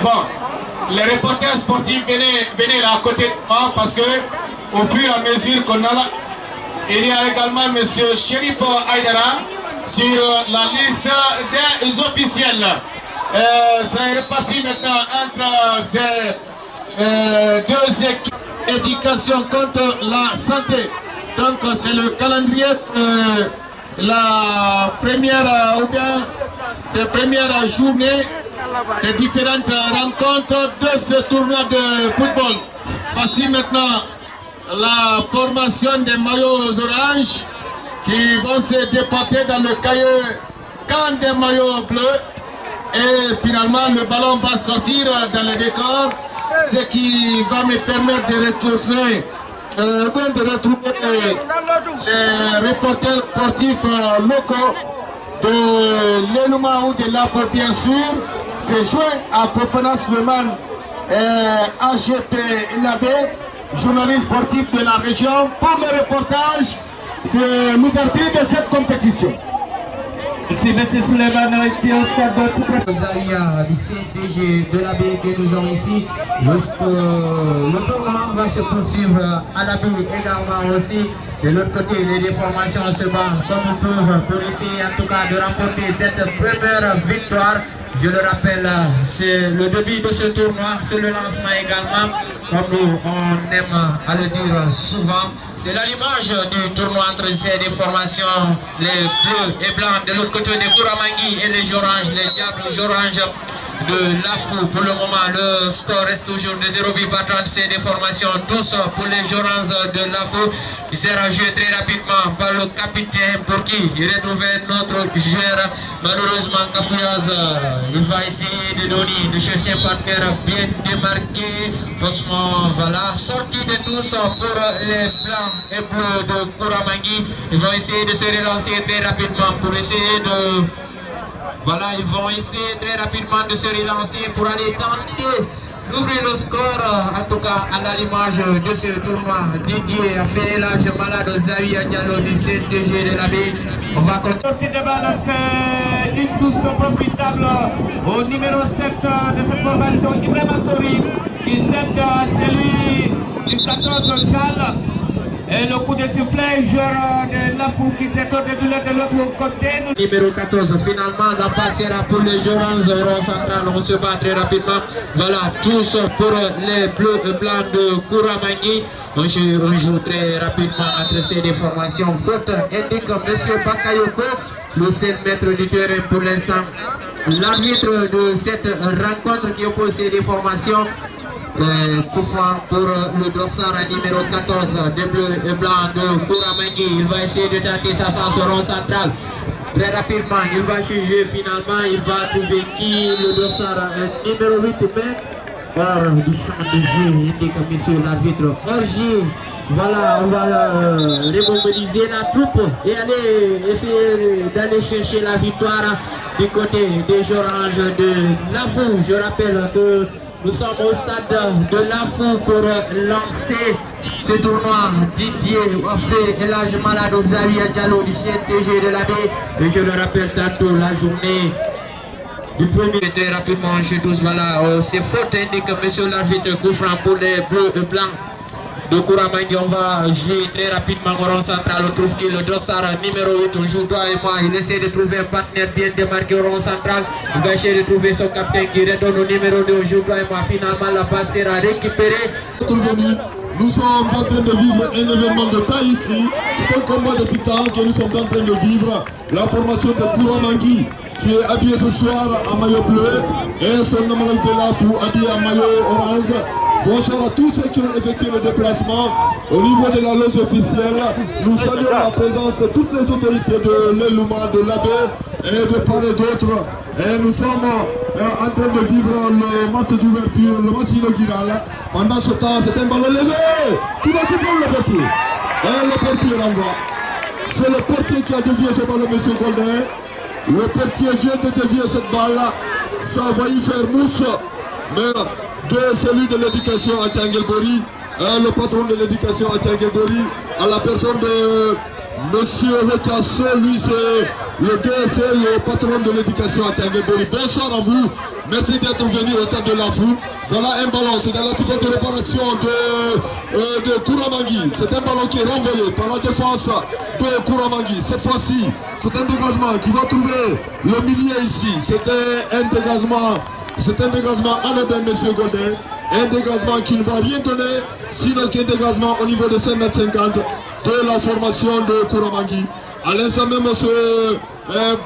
Speaker 5: Bon, les reporters sportifs, venez là à côté de moi parce que au fur et à mesure qu'on a là, il y a également M. Chérif Aïdara sur la liste des officiels. C'est réparti maintenant entre ces deux équipes. Éducation contre la santé. Donc c'est le calendrier la première ou bien des premières journées des différentes rencontres de ce tournoi de football. Voici maintenant la formation des maillots orange qui vont se déporter dans le cahier camp des maillots bleus. Et finalement, le ballon va sortir dans le décor, ce qui va me permettre de retrouver les reporters sportifs locaux de l'Eluma ou de l'Afro, bien sûr. C'est joint à Profana Suleiman, AGP Nabé, journaliste sportif de la région, pour le reportage de l'ouverture de cette compétition.
Speaker 11: Merci, M. Suleiman, ici au stade de Zaria, du CDG de l'AB que nous avons ici. Le tournoi va se poursuivre à l'AB également aussi. De l'autre côté, les déformations se battent comme ils peuvent pour essayer en tout cas de remporter cette première victoire. Je le rappelle, c'est le début de ce tournoi, c'est le lancement également, comme nous on aime à le dire souvent. C'est l'image du tournoi entre ces deux formations, les bleus et blancs de l'autre côté des Kouramangui et les oranges, les diables oranges de l'AFU. Pour le moment, le score reste toujours de 0 but par 30. C'est des formations tous pour les oranges de l'AFU. Il sera joué très rapidement par le capitaine pour qui il retrouvait notre joueur. Malheureusement, Kafouyaz, il va essayer de donner, de chercher un partenaire bien démarqué. Franchement, voilà, sortie de tous pour les blancs et bleus de Kouramangui. Ils vont essayer de se relancer très rapidement pour essayer de... Voilà, ils vont essayer très rapidement de se relancer pour aller tenter d'ouvrir le score, en tout cas à l'image de ce tournoi. Didier a fait l'âge malade Zaria Diallo du CDG de l'AB. On va continuer. Sortie de balle, c'est une touche profitable au numéro 7 de cette formation, Ibrahima Sori, qui cède celui du 14 Charles. Et le coup de sifflet, joueur de l'AFU qui s'est ordonné de l'autre côté. Numéro 14, finalement, la passe sera pour les Jorans Euro Central. On se bat très rapidement. Voilà, tous pour les bleus et blancs de Kouramangui. On joue très rapidement entre ces deux formations. Faute indique M. Bakayoko, le 7 mètres du terrain pour l'instant. L'arbitre de cette rencontre qui oppose ces deux formations. Koufouan pour le dossard numéro 14 des bleus et blancs de Kouramangui. Il va essayer de tenter sa chance au rond central. Très rapidement, il va changer finalement. Il va trouver qui le dossard numéro 8 mais hors du champ de jeu, indique monsieur l'arbitre. Hors jeu. Voilà, on va remobiliser la troupe et aller essayer d'aller chercher la victoire du côté des oranges de l'AFU. Je rappelle que nous sommes au stade de l'AFU pour lancer
Speaker 15: ce tournoi. Didier Wafé et l'âge malade Zaria Diallo du CNTG de l'année. Et je le rappelle tantôt, la journée du premier était rapidement chez tous. Voilà, c'est faute, indique monsieur l'arbitre, coup franc pour les bleus et blancs de Kouramangui. On va jouer très rapidement au rond central. On trouve qu'il le dossard numéro 8. On joue toi et moi. Il essaie de trouver un partenaire bien démarqué au rond central. Il va essayer de trouver son capitaine qui redonne au numéro 2. On joue toi et moi. Finalement, la passe sera récupérée.
Speaker 5: Nous sommes en train de vivre un événement de taille ici. C'est un combat de titans que nous sommes en train de vivre. La formation de Kouramangui qui est habillé ce soir en maillot bleu et son homologue de Lafou habillé en maillot orange. Bonsoir à tous ceux qui ont effectué le déplacement. Au niveau de la loge officielle, nous saluons la présence de toutes les autorités de l'Elouma, de l'Abbé et de part et d'autre. Et nous sommes en train de vivre le match d'ouverture, le match inaugural. Pendant ce temps, c'est un ballon levé. Qui va prendre le portier? Et le portier renvoie. C'est le portier qui a dévié ce ballon, M. Goldin. Le portier vient de dévier cette balle. Ça va y faire mousse. Mais de celui de l'éducation à Tiangelbori, le patron de l'éducation à Tiangelbori, à la personne de Monsieur Retasso, lui c'est le DSC, le patron de l'éducation à Tiangelbori. Bonsoir à vous, merci d'être venu au stade de Lafou. Voilà un ballon, c'est dans la surface de réparation de Kouramangui. C'est un ballon qui est renvoyé par la défense de Kouramangui. Cette fois-ci, c'est un dégagement qui va trouver le milieu ici. C'est un dégagement anodin, monsieur Goldin. Un dégagement qui ne va rien donner, sinon qu'un dégagement au niveau de 5,50 m de la formation de Kouramangui. À l'instant même, ce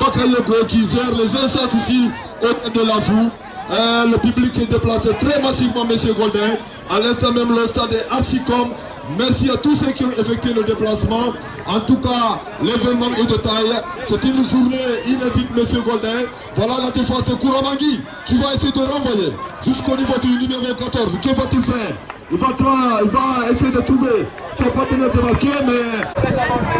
Speaker 5: Bakayoko qui gère les instances ici au de Lafou. Le public s'est déplacé très massivement, monsieur Goldin. À l'instant même, le stade est archi-com. Merci à tous ceux qui ont effectué le déplacement. En tout cas, l'événement est de taille. C'est une journée inédite, monsieur Goldin. Voilà la défense de Kouramangui qui va essayer de renvoyer jusqu'au niveau du numéro 14. Que va-t-il faire? Il va essayer de trouver son partenaire de marquer, mais...
Speaker 16: Très avancé.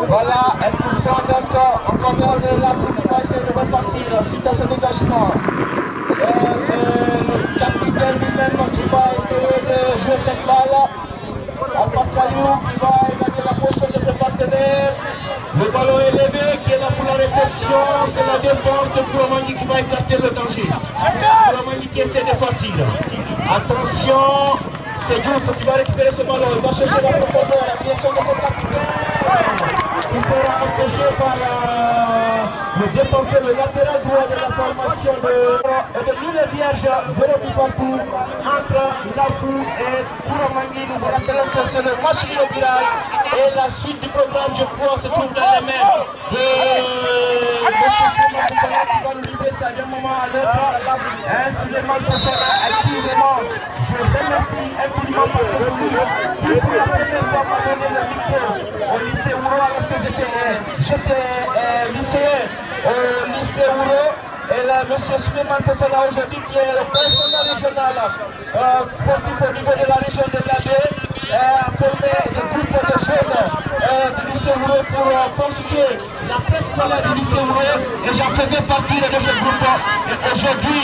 Speaker 16: Voilà, un poussant encore en faveur de Lafou qui va essayer de repartir suite à ce dégagement. C'est le capitaine lui-même qui va essayer de jouer cette balle. Alpha Saliou qui va évaluer la position de ses partenaires. Le ballon est levé qui est là pour la réception. C'est la défense de Kouramangui qui va écarter le danger. Kouramangui qui essaie de partir. Attention, c'est Diouf qui va récupérer ce ballon. Il va chercher la profondeur, la direction de son capitaine. Il sera empêché par le défenseur, le latéral droit de la formation de l'île vierge, 0 but partout entre Lafou et Kouramangui. Nous vous rappelons que c'est le match inaugural et la suite du programme, je crois, se trouve dans les mains de M. Souleymane Fofana qui va nous livrer ça d'un moment à l'autre. Souleymane Fofana à qui vraiment je remercie infiniment parce que c'est lui qui pour la première fois m'a donné le micro au lycée Ouro lorsque j'étais lycéen au lycée Ouro. Et là, M. Souleymane Fofana aujourd'hui qui est le correspondant régional sportif au niveau de la région de l'Abbé a formé des groupes de jeunes du lycée Ouro pour constituer la presse scolaire du lycée Ouro et j'en faisais partie de ce groupe. Et aujourd'hui,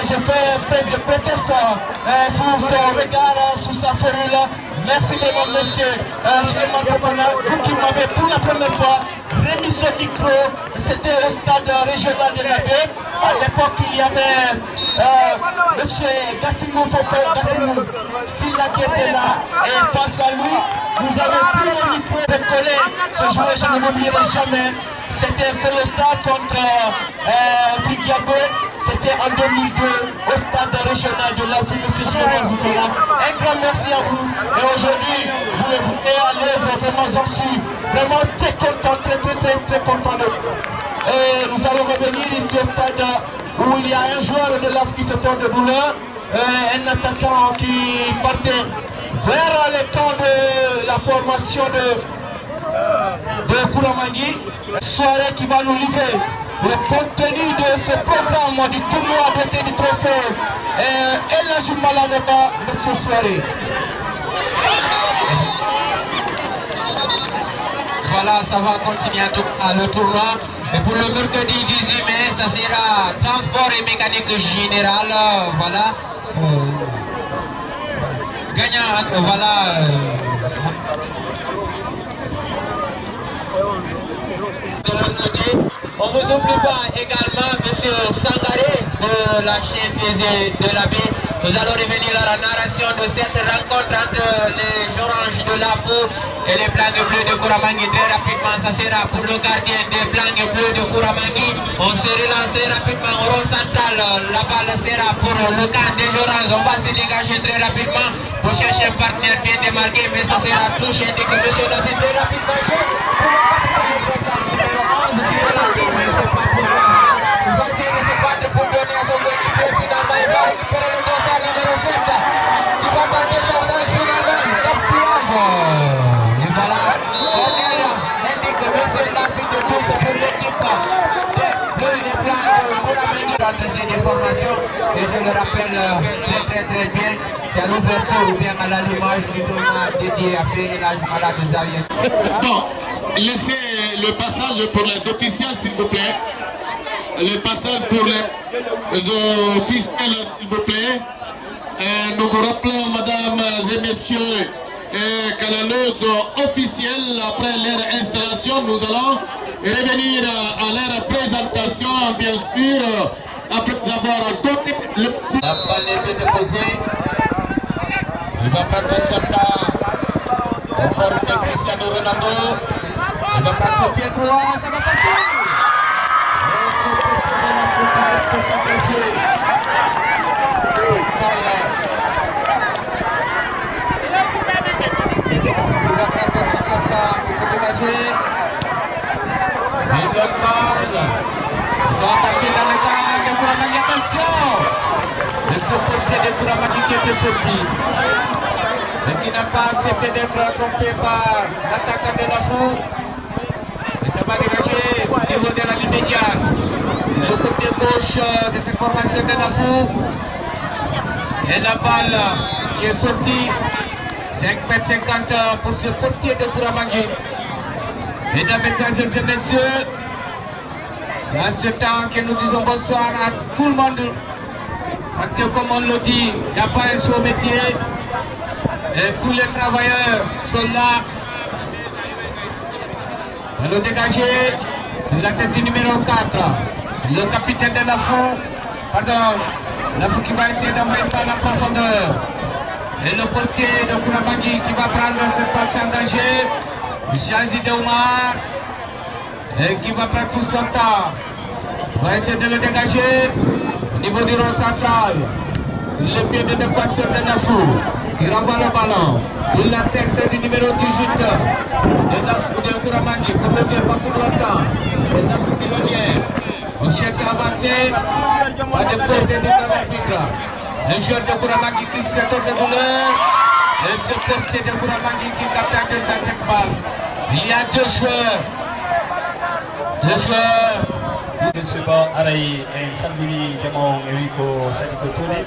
Speaker 16: je fais presque de prétexte sous son regard, sous sa férule. Merci de mon monsieur Souleymane Fofana, qui m'avait pour la première fois remis ce micro. C'était au stade régional de l'Abbé. À l'époque, il y avait monsieur Gassimou Silla qui était là. Et face à lui, vous avez pris le micro de coller. Ce joueur, je ne l'oublierai jamais. C'était fait le stade contre Frigiago. C'était en 2002 au stade régional de Lafou, M. Souleymane Fofana. Un grand merci à vous. Et aujourd'hui, vous le voulez à l'œuvre, vraiment j'en suis vraiment très content, très content de vous. Et nous allons revenir ici au stade où il y a un joueur de Lafou qui se tourne de douleur, un attaquant qui partait vers le camp de la formation de Kouramangui. Soirée qui va nous livrer le contenu de ce programme du tournoi d'été du trophée et la journée de ce soirée.
Speaker 15: Voilà, ça va continuer le tournoi. Et pour le mercredi 18 mai, ça sera transport et mécanique générale. Voilà. Gagnant voilà. De l'autre côté, on ne vous oublie pas également M. Sangaré de la chaîne de la baie. Nous allons revenir à la narration de cette rencontre entre les oranges de Lafou et les blancs et bleus de Kouramangui. Très rapidement, ça sera pour le gardien des blancs et bleus de Kouramangui. On se relance très rapidement au rond central. La balle sera pour le camp des oranges. On va se dégager très rapidement pour chercher un partenaire bien démarqué. Mais ça sera touche indiqué de ce très rapidement. Il va essayer de se battre pour donner à son coéquipier. Finalement, il va récupérer le dossard numéro 7. Il va tenter chercher finalement gaspillage. Et voilà, Cornel indique que monsieur David de tous pour l'équipe des Bleus des Blancs de Kouramangui. Adresser des formations et je le rappelle très bien. C'est à l'ouverture ou bien à l'allumage du tournoi dédié à Elhadji Mala de Zawiya.
Speaker 17: Bon, laissez le passage pour les officiels s'il vous plaît. Le passage pour les officiels s'il vous plaît. Nous vous rappelons, mesdames et messieurs, que la loge officielle, après leur installation, nous allons revenir à leur présentation, bien sûr, après avoir donné le coup.
Speaker 15: La balle est déposée. Il va prendre son temps. En forme de Cristiano Ronaldo. Il va prendre son pied droit. Ça va passer. Il va prendre son temps pour se dégager. Une bonne balle. Ils sont attaqués dans le camp de Kouramangui. Attention. Le supporter de Kouramangui qui était sorti. Mais qui n'a pas accepté d'être trompé par l'attaquant de Lafou. Et ça va dégager au niveau de la ligne médiane. C'est le côté gauche de cette formation de Lafou. Et la balle qui est sortie. 5,50 m pour ce portier de Kouramangui. Mesdames, mesdemoiselles et messieurs, c'est à ce temps que nous disons bonsoir à tout le monde. Parce que comme on le dit, il n'y a pas un chaud métier. Et tous les travailleurs sont là. On le dégager. C'est la tête du numéro 4. C'est le capitaine de Lafou. Pardon. Lafou qui va essayer d'envoyer par la profondeur. Et le portier de Kouramangui qui va prendre cette balle sans danger. Chazi de Oumar. Et qui va prendre tout son temps. On va essayer de le dégager. Au niveau du rond central. C'est le pied de dépasseur de Lafou. Qui renvoie le ballon sur la tête du numéro 18 de Lafou de Kouramangui. Pour le bien, pas pour longtemps. C'est Lafou qui revient. On cherche à avancer. À des côtés de l'arbitre. Le joueur de Kouramangui qui se tourne de douleur. Et ce portier de Kouramangui qui capte 205 balles. Il y a deux joueurs.
Speaker 13: Monsieur Ba aray en salmini jamo e wi ko sadi ko toni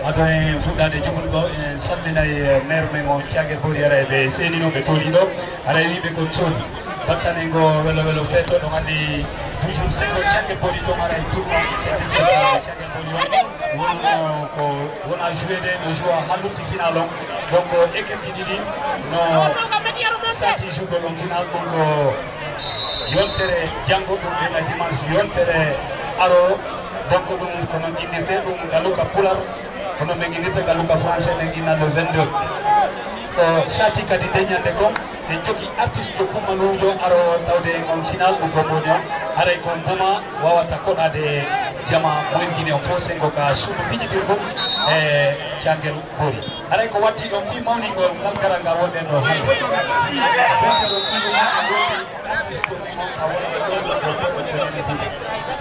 Speaker 13: ado en fuɗɗade jumol ɗo en salminay maire men o Thiaguel Bory ara ɓe seninoɓe toni ɗo ara wiɓe ko soni battane ngo welo welo feeto ɗo andi toujours sengo Thiaguel Bory to ara tourment international Thiaguel Bory on wonno ko wona joué de no joue halluti final on donc équipe ji ɗiɗi no sati jouɗo ɗon final ɗum ɗo yontere janngo ɗum ɓena dimanche yontere aro donc ɗum kono innirte ɗum galuka pular kono min innirta galuka français min inna le 22 ko sati kadi deñande kon en jogui artiste kummanujo aro tawde on final ɗum gomoni on haray ko mboma wawata koɗade jama moyen guine o fof sengo ka suudu fijitirgo e Thiaguel Bory haray ko watti ɗon fi mawningol ngal gara ngal wonɗen ɗo hande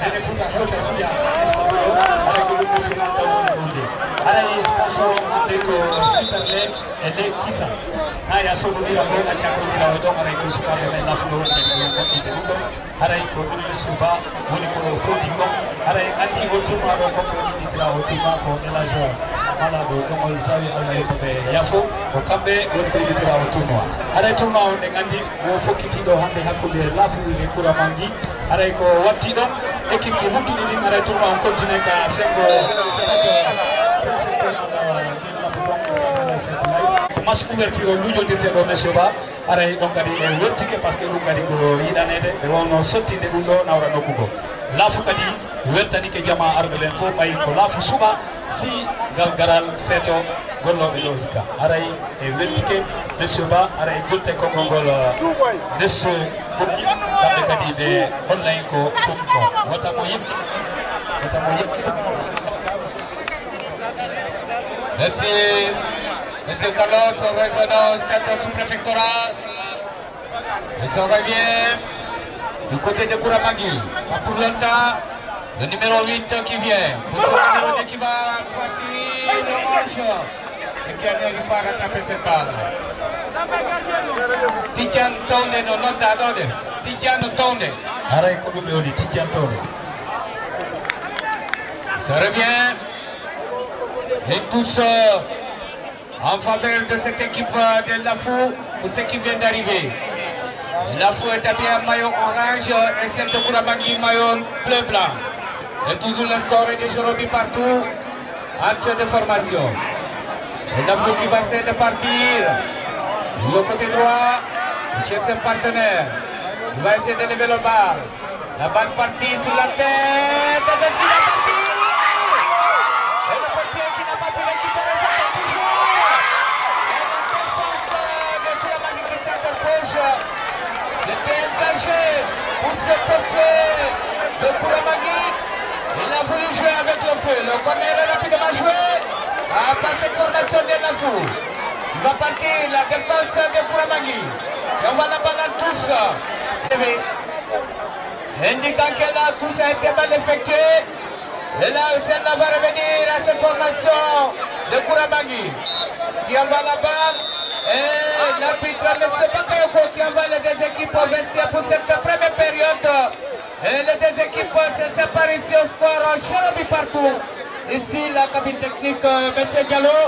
Speaker 13: ene futa hewta fiya ara ko ɗum musidɗo woni ara sponsor hande ko sitarle e le kisa ha ya sogodira ɗo a cakkodira o ɗon aray ko sukaɓe men nafuɗo wonɓe ko goɗɗide ɗum ɗon haray ko ɗum suba woni ko fodi kon haray andi o tourma ɗo konko ɗiɗitira o tourma ko Elhadji Mala ɗo ɗomol Zawiya Allah yoɓɓeɓe yafo ko kamɓe woni ko ɗiɗitira o tournoi haray tournoi on ɗen andi o fokkitiɗo hande hakkude Lafou e Kouramangui haray ko watti ɗon équipe ji luttuɗi ɗin haray tournoi on continue ka sengo match ouverture lujodirte ɗo monsieur Ba aray ɗon kadi e weltike par ce que ɗum kadi ko yiɗanede ɓe wonno sottinde ɗum ɗo nawra nokkugo laafu kadi weltanike jama arɓe ɓen fof ɓayi ko laafu suɓa fi ngal garal feeto golloɓe ɗo hikka aray e weltike monsieur Ba aray gulte konngol ngol ndes ɓuɗɗi kamɓe kadi ɓe hollayi ko ɗum ko wotamo yimɓe
Speaker 15: Merci, Monsieur Carlos, revenant au stade sous-préfectoral. Il s'en revient du côté de Kouramagui. Pas pour longtemps, le numéro 8 qui vient. Pour ce numéro 2 qui va partir le manche et qui n'arrive pas à rattraper cette balle. Tidiane Tonde, non, non, attendez. Tidiane Tonde.
Speaker 13: Aray ko ɗum ɓe woni Tidiane Tonde.
Speaker 15: Ça revient. Et tous en faveur de cette équipe de Lafou pour ce qui vient d'arriver. Lafou est habillé en maillot orange et celle de Kouramagui maillot bleu-blanc. Et toujours le score est déjà remis partout. Acte de formation. Et Lafou qui va essayer de partir sur le côté droit chez ses partenaires. Il va essayer de lever le bal. La balle partie sur la tête. Et de suite la partie. Et le portier qui n'a pas pu récupérer cette conclusion. Et la défense de Kouramagui qui s'interpose. C'était un danger pour ce portier de Kouramagui. Il a voulu jouer avec le feu. Le corner est rapidement joué. Par cette formation de Lafou. Il va partir la défense de Kouramagui. Et on voit la balle en touche. Indiquant que la touche a été mal effectuée. Et là, celle-là va revenir à cette formation de Kouramagui qui envoie la balle. Et l'arbitre, M. Bakayoko, qui envoie les deux équipes au vestiaire pour cette première période. Et les deux équipes se séparent ici au score. Cherobi partout. Ici, la cabine technique, M. Diallo.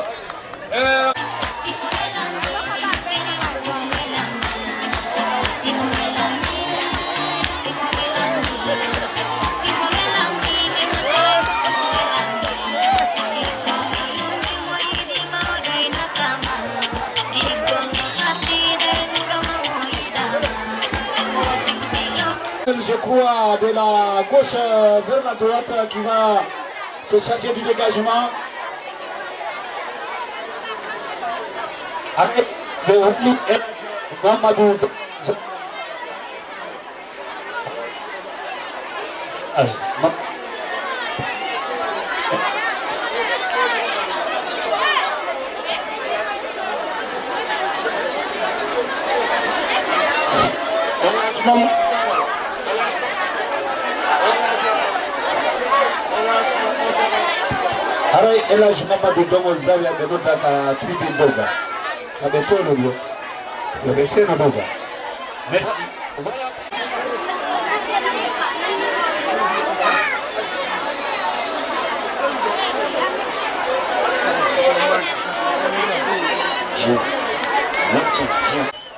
Speaker 13: Je crois de la gauche vers la droite qui va se charger du dégagement. Avec le repli et Mamadou. Aray Elage Mamadou Dongol Zawiya ɓe nodda ka tribune Boga kaɓe tono ɗo yoɓe seno Boga merci.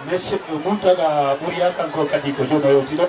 Speaker 13: Monsieur Moutaga Bouria kanko kadi ko jono yewtiɗo.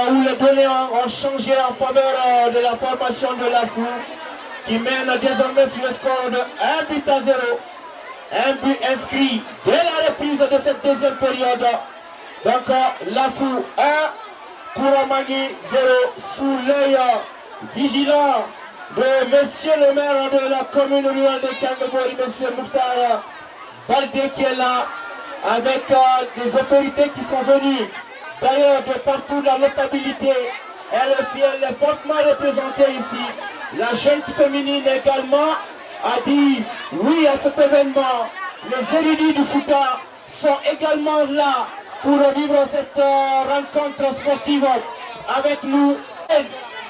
Speaker 16: Où les données ont changé en faveur de la formation de Lafou qui mène désormais sur le score de 1-0. Un but inscrit dès la reprise de cette deuxième période. Donc Lafou 1, Kouramagui 0 sous l'œil vigilant de monsieur le maire de la commune rurale de Kangabori, monsieur Mouktar Baldé qui est là avec des autorités qui sont venues d'ailleurs de partout la notabilité. Elle aussi, elle est fortement représentée ici. La jeune féminine également a dit oui à cet événement. Les érudits du Fouta sont également là pour vivre cette rencontre sportive avec nous.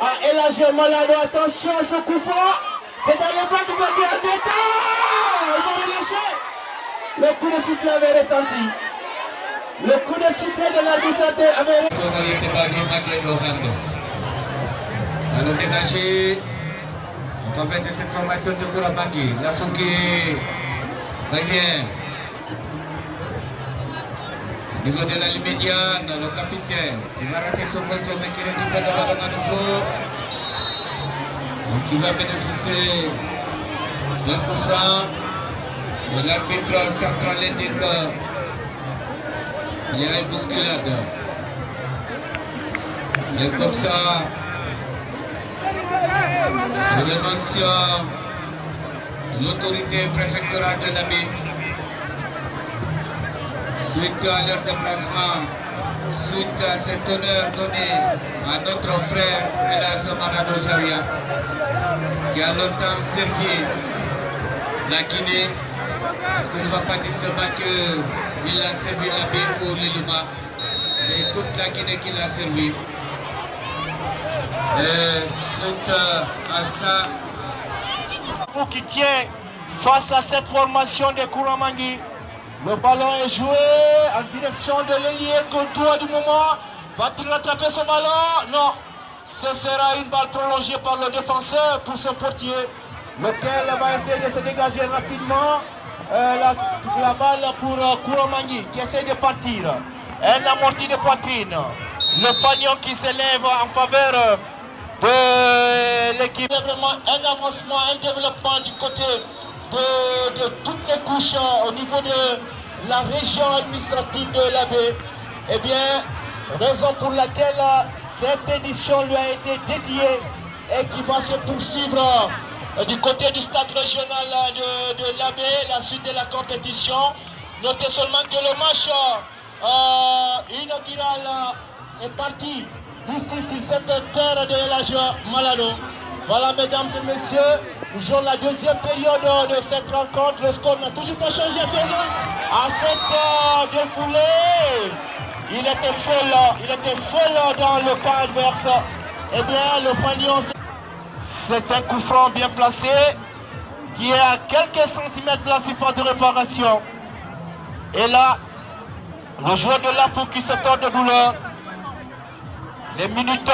Speaker 16: à Elage Malado. Attention à ce coup franc. C'est dans les bras du gardien d'État. Il va relâcher. Le coup de sifflet avait retenti. Le coup de sifflet de l'arbitre avait retenti.
Speaker 15: Alors dégagé en faveur de cette formation de Kouramangui. La Fouki revient au niveau de la ligne médiane. Le capitaine il va rater son contrôle mais qui récupère le ballon à nouveau. Donc il va bénéficier d'un coup franc. L'arbitre central indique qu'il y a une bousculade. Et comme ça, je dénonce l'autorité préfectorale de l'Abbé suite à leur déplacement, suite à cet honneur donné à notre frère Elage Malado Zaouia, qui a longtemps servi la Guinée, parce qu'on ne va pas dire seulement qu'il a servi l'Abbé ou l'Eluma, c'est toute la Guinée qui l'a servi. Et suite à ça,
Speaker 16: qui tient face à cette formation de Kouramangui. Le ballon est joué en direction de l'ailier Contour du moment. Va-t-il rattraper ce ballon? Non. Ce sera une balle prolongée par le défenseur pour son portier, lequel va essayer de se dégager rapidement. La balle pour Kouramangui qui essaie de partir. Un amorti de poitrine. Le panion qui s'élève en faveur de l'équipe. Vraiment un avancement, un développement du côté de toutes les couches au niveau de la région administrative de l'Abbé. Eh bien, raison pour laquelle cette édition lui a été dédiée et qui va se poursuivre du côté du stade régional de l'Abbé, la suite de la compétition. Notez seulement que le match inaugural est parti d'ici sur cette terre de Elage Malado. Voilà, mesdames et messieurs, toujours la deuxième période de cette rencontre. Le score n'a toujours pas changé à cette défoulée. Il était seul dans le camp adverse. Eh bien, le Fagnon, c'est un coup franc bien placé qui est à quelques centimètres de la surface de réparation. Et là, le joueur de l'AFU qui se tord de douleur. Les minutes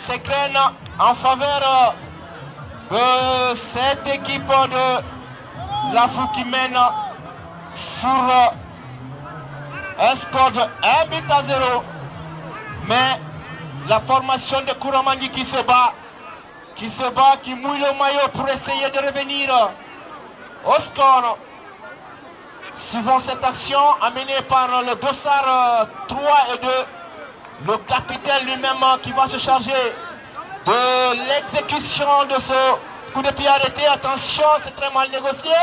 Speaker 16: s'égrènent en faveur de cette équipe de l'AFU qui mène sur un score de 1-0. Mais la formation de Kouramangui qui se bat, qui mouille le maillot pour essayer de revenir au score. Suivant cette action amenée par le dossard 3 et 2, le capitaine lui-même qui va se charger de l'exécution de ce coup de pied arrêté. Attention, c'est très mal négocié.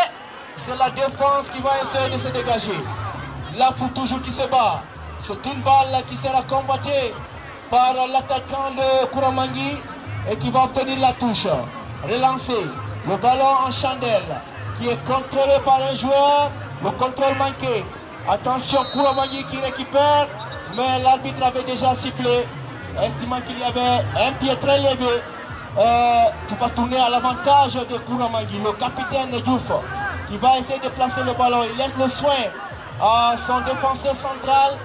Speaker 16: C'est la défense qui va essayer de se dégager. Là, pour toujours qui se bat. C'est une balle qui sera combattue par l'attaquant de Kouramangui et qui va obtenir la touche. Relancé. Le ballon en chandelle qui est contrôlé par un joueur. Le contrôle manqué. Attention, Kouramangui qui récupère. Mais l'arbitre avait déjà sifflé, estimant qu'il y avait un pied très levé qui va tourner à l'avantage de Kouramangui. Le capitaine Diouf qui va essayer de placer le ballon. Il laisse le soin à son défenseur central,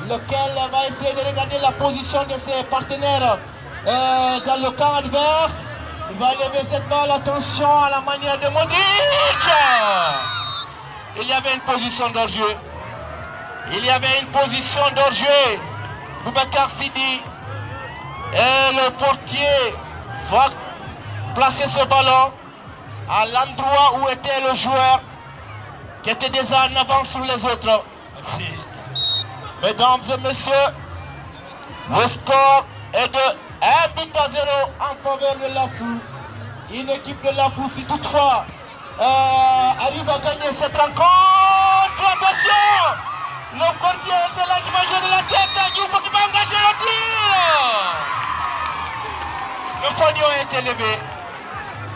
Speaker 16: lequel va essayer de regarder la position de ses partenaires dans le camp adverse. Il va lever cette balle, attention à la manière de Modric. Il y avait une position d'hors-jeu. Il y avait une position d'hors-jeu. Boubacar Sidi et le portier va placer ce ballon à l'endroit où était le joueur qui était déjà en avance sur les autres. Merci. Mesdames et messieurs, le score est de 1-0 en faveur de l'AFU. Une équipe de l'AFU, si toutefois arrive à gagner cette rencontre, attention! Le portier était là qui va jouer de la tête, Diouf qui va engager le tir. Le fanion est élevé.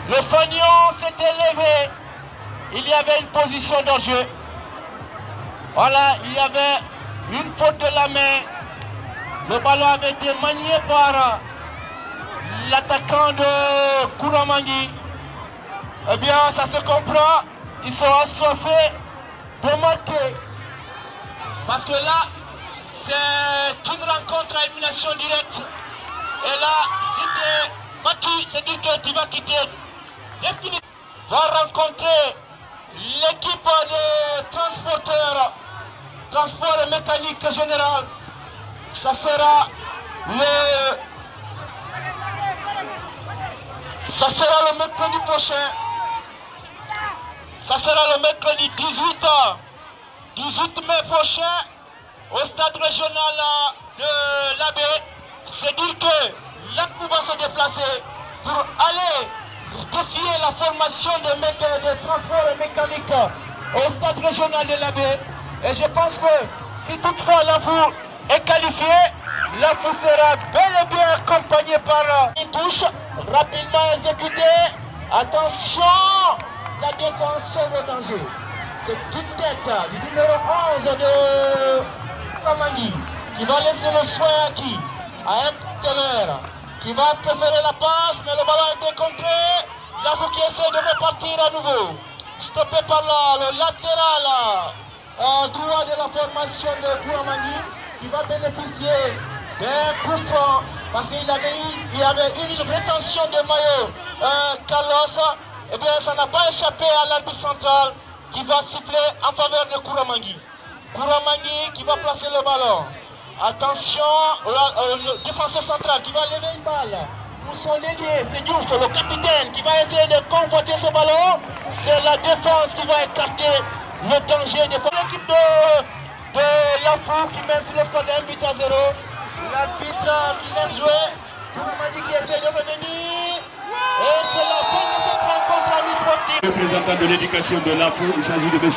Speaker 16: Le fanion s'est élevé. Il y avait une position d'hors-jeu. Voilà, il y avait une faute de la main. Le ballon avait été manié par l'attaquant de Kouramangui. Eh bien, ça se comprend. Ils sont assoiffés de marquer. Parce que là, c'est une rencontre à élimination directe. Et là, si tu es battu, c'est-à-dire que tu vas quitter définitivement. Va rencontrer l'équipe des transporteurs, transport et mécanique général. Ça sera le mercredi prochain. Ça sera le mercredi 18 mai prochain au stade régional de l'Abbé. C'est dire que l'APU va se déplacer pour aller défier la formation des transports mécaniques au stade régional de l'Abbé. Et je pense que si toutefois l'AFU est qualifié, l'AFU sera bel et bien accompagné par une touche rapidement exécutée. Attention, la défense sauve le danger. C'est une tête du numéro 11 de Kouramangui qui va laisser le soin à qui? À un ténor qui va préférer la passe, mais le ballon a été contré. L'AFU qui essaie de repartir à nouveau. Stoppé par le latéral droit de la formation de Kouramangui qui va bénéficier d'un coup franc parce qu'il avait eu une rétention de maillot. Carlos, eh bien ça n'a pas échappé à l'arbitre central qui va siffler en faveur de Kouramangui. Kouramangui qui va placer le ballon. Attention, le défenseur central qui va lever une balle. Pour son ailier, c'est Diouf, le capitaine, qui va essayer de convoiter ce ballon. C'est la défense qui va écarter le danger. L'équipe de l'AFU qui mène sur le score de 1-0. L'arbitre qui laisse jouer. Kouramangui qui essaie de revenir. Et c'est la fin de cette rencontre à mi-sportive.
Speaker 13: Représentant de l'éducation de l'AFU, il s'agit de M.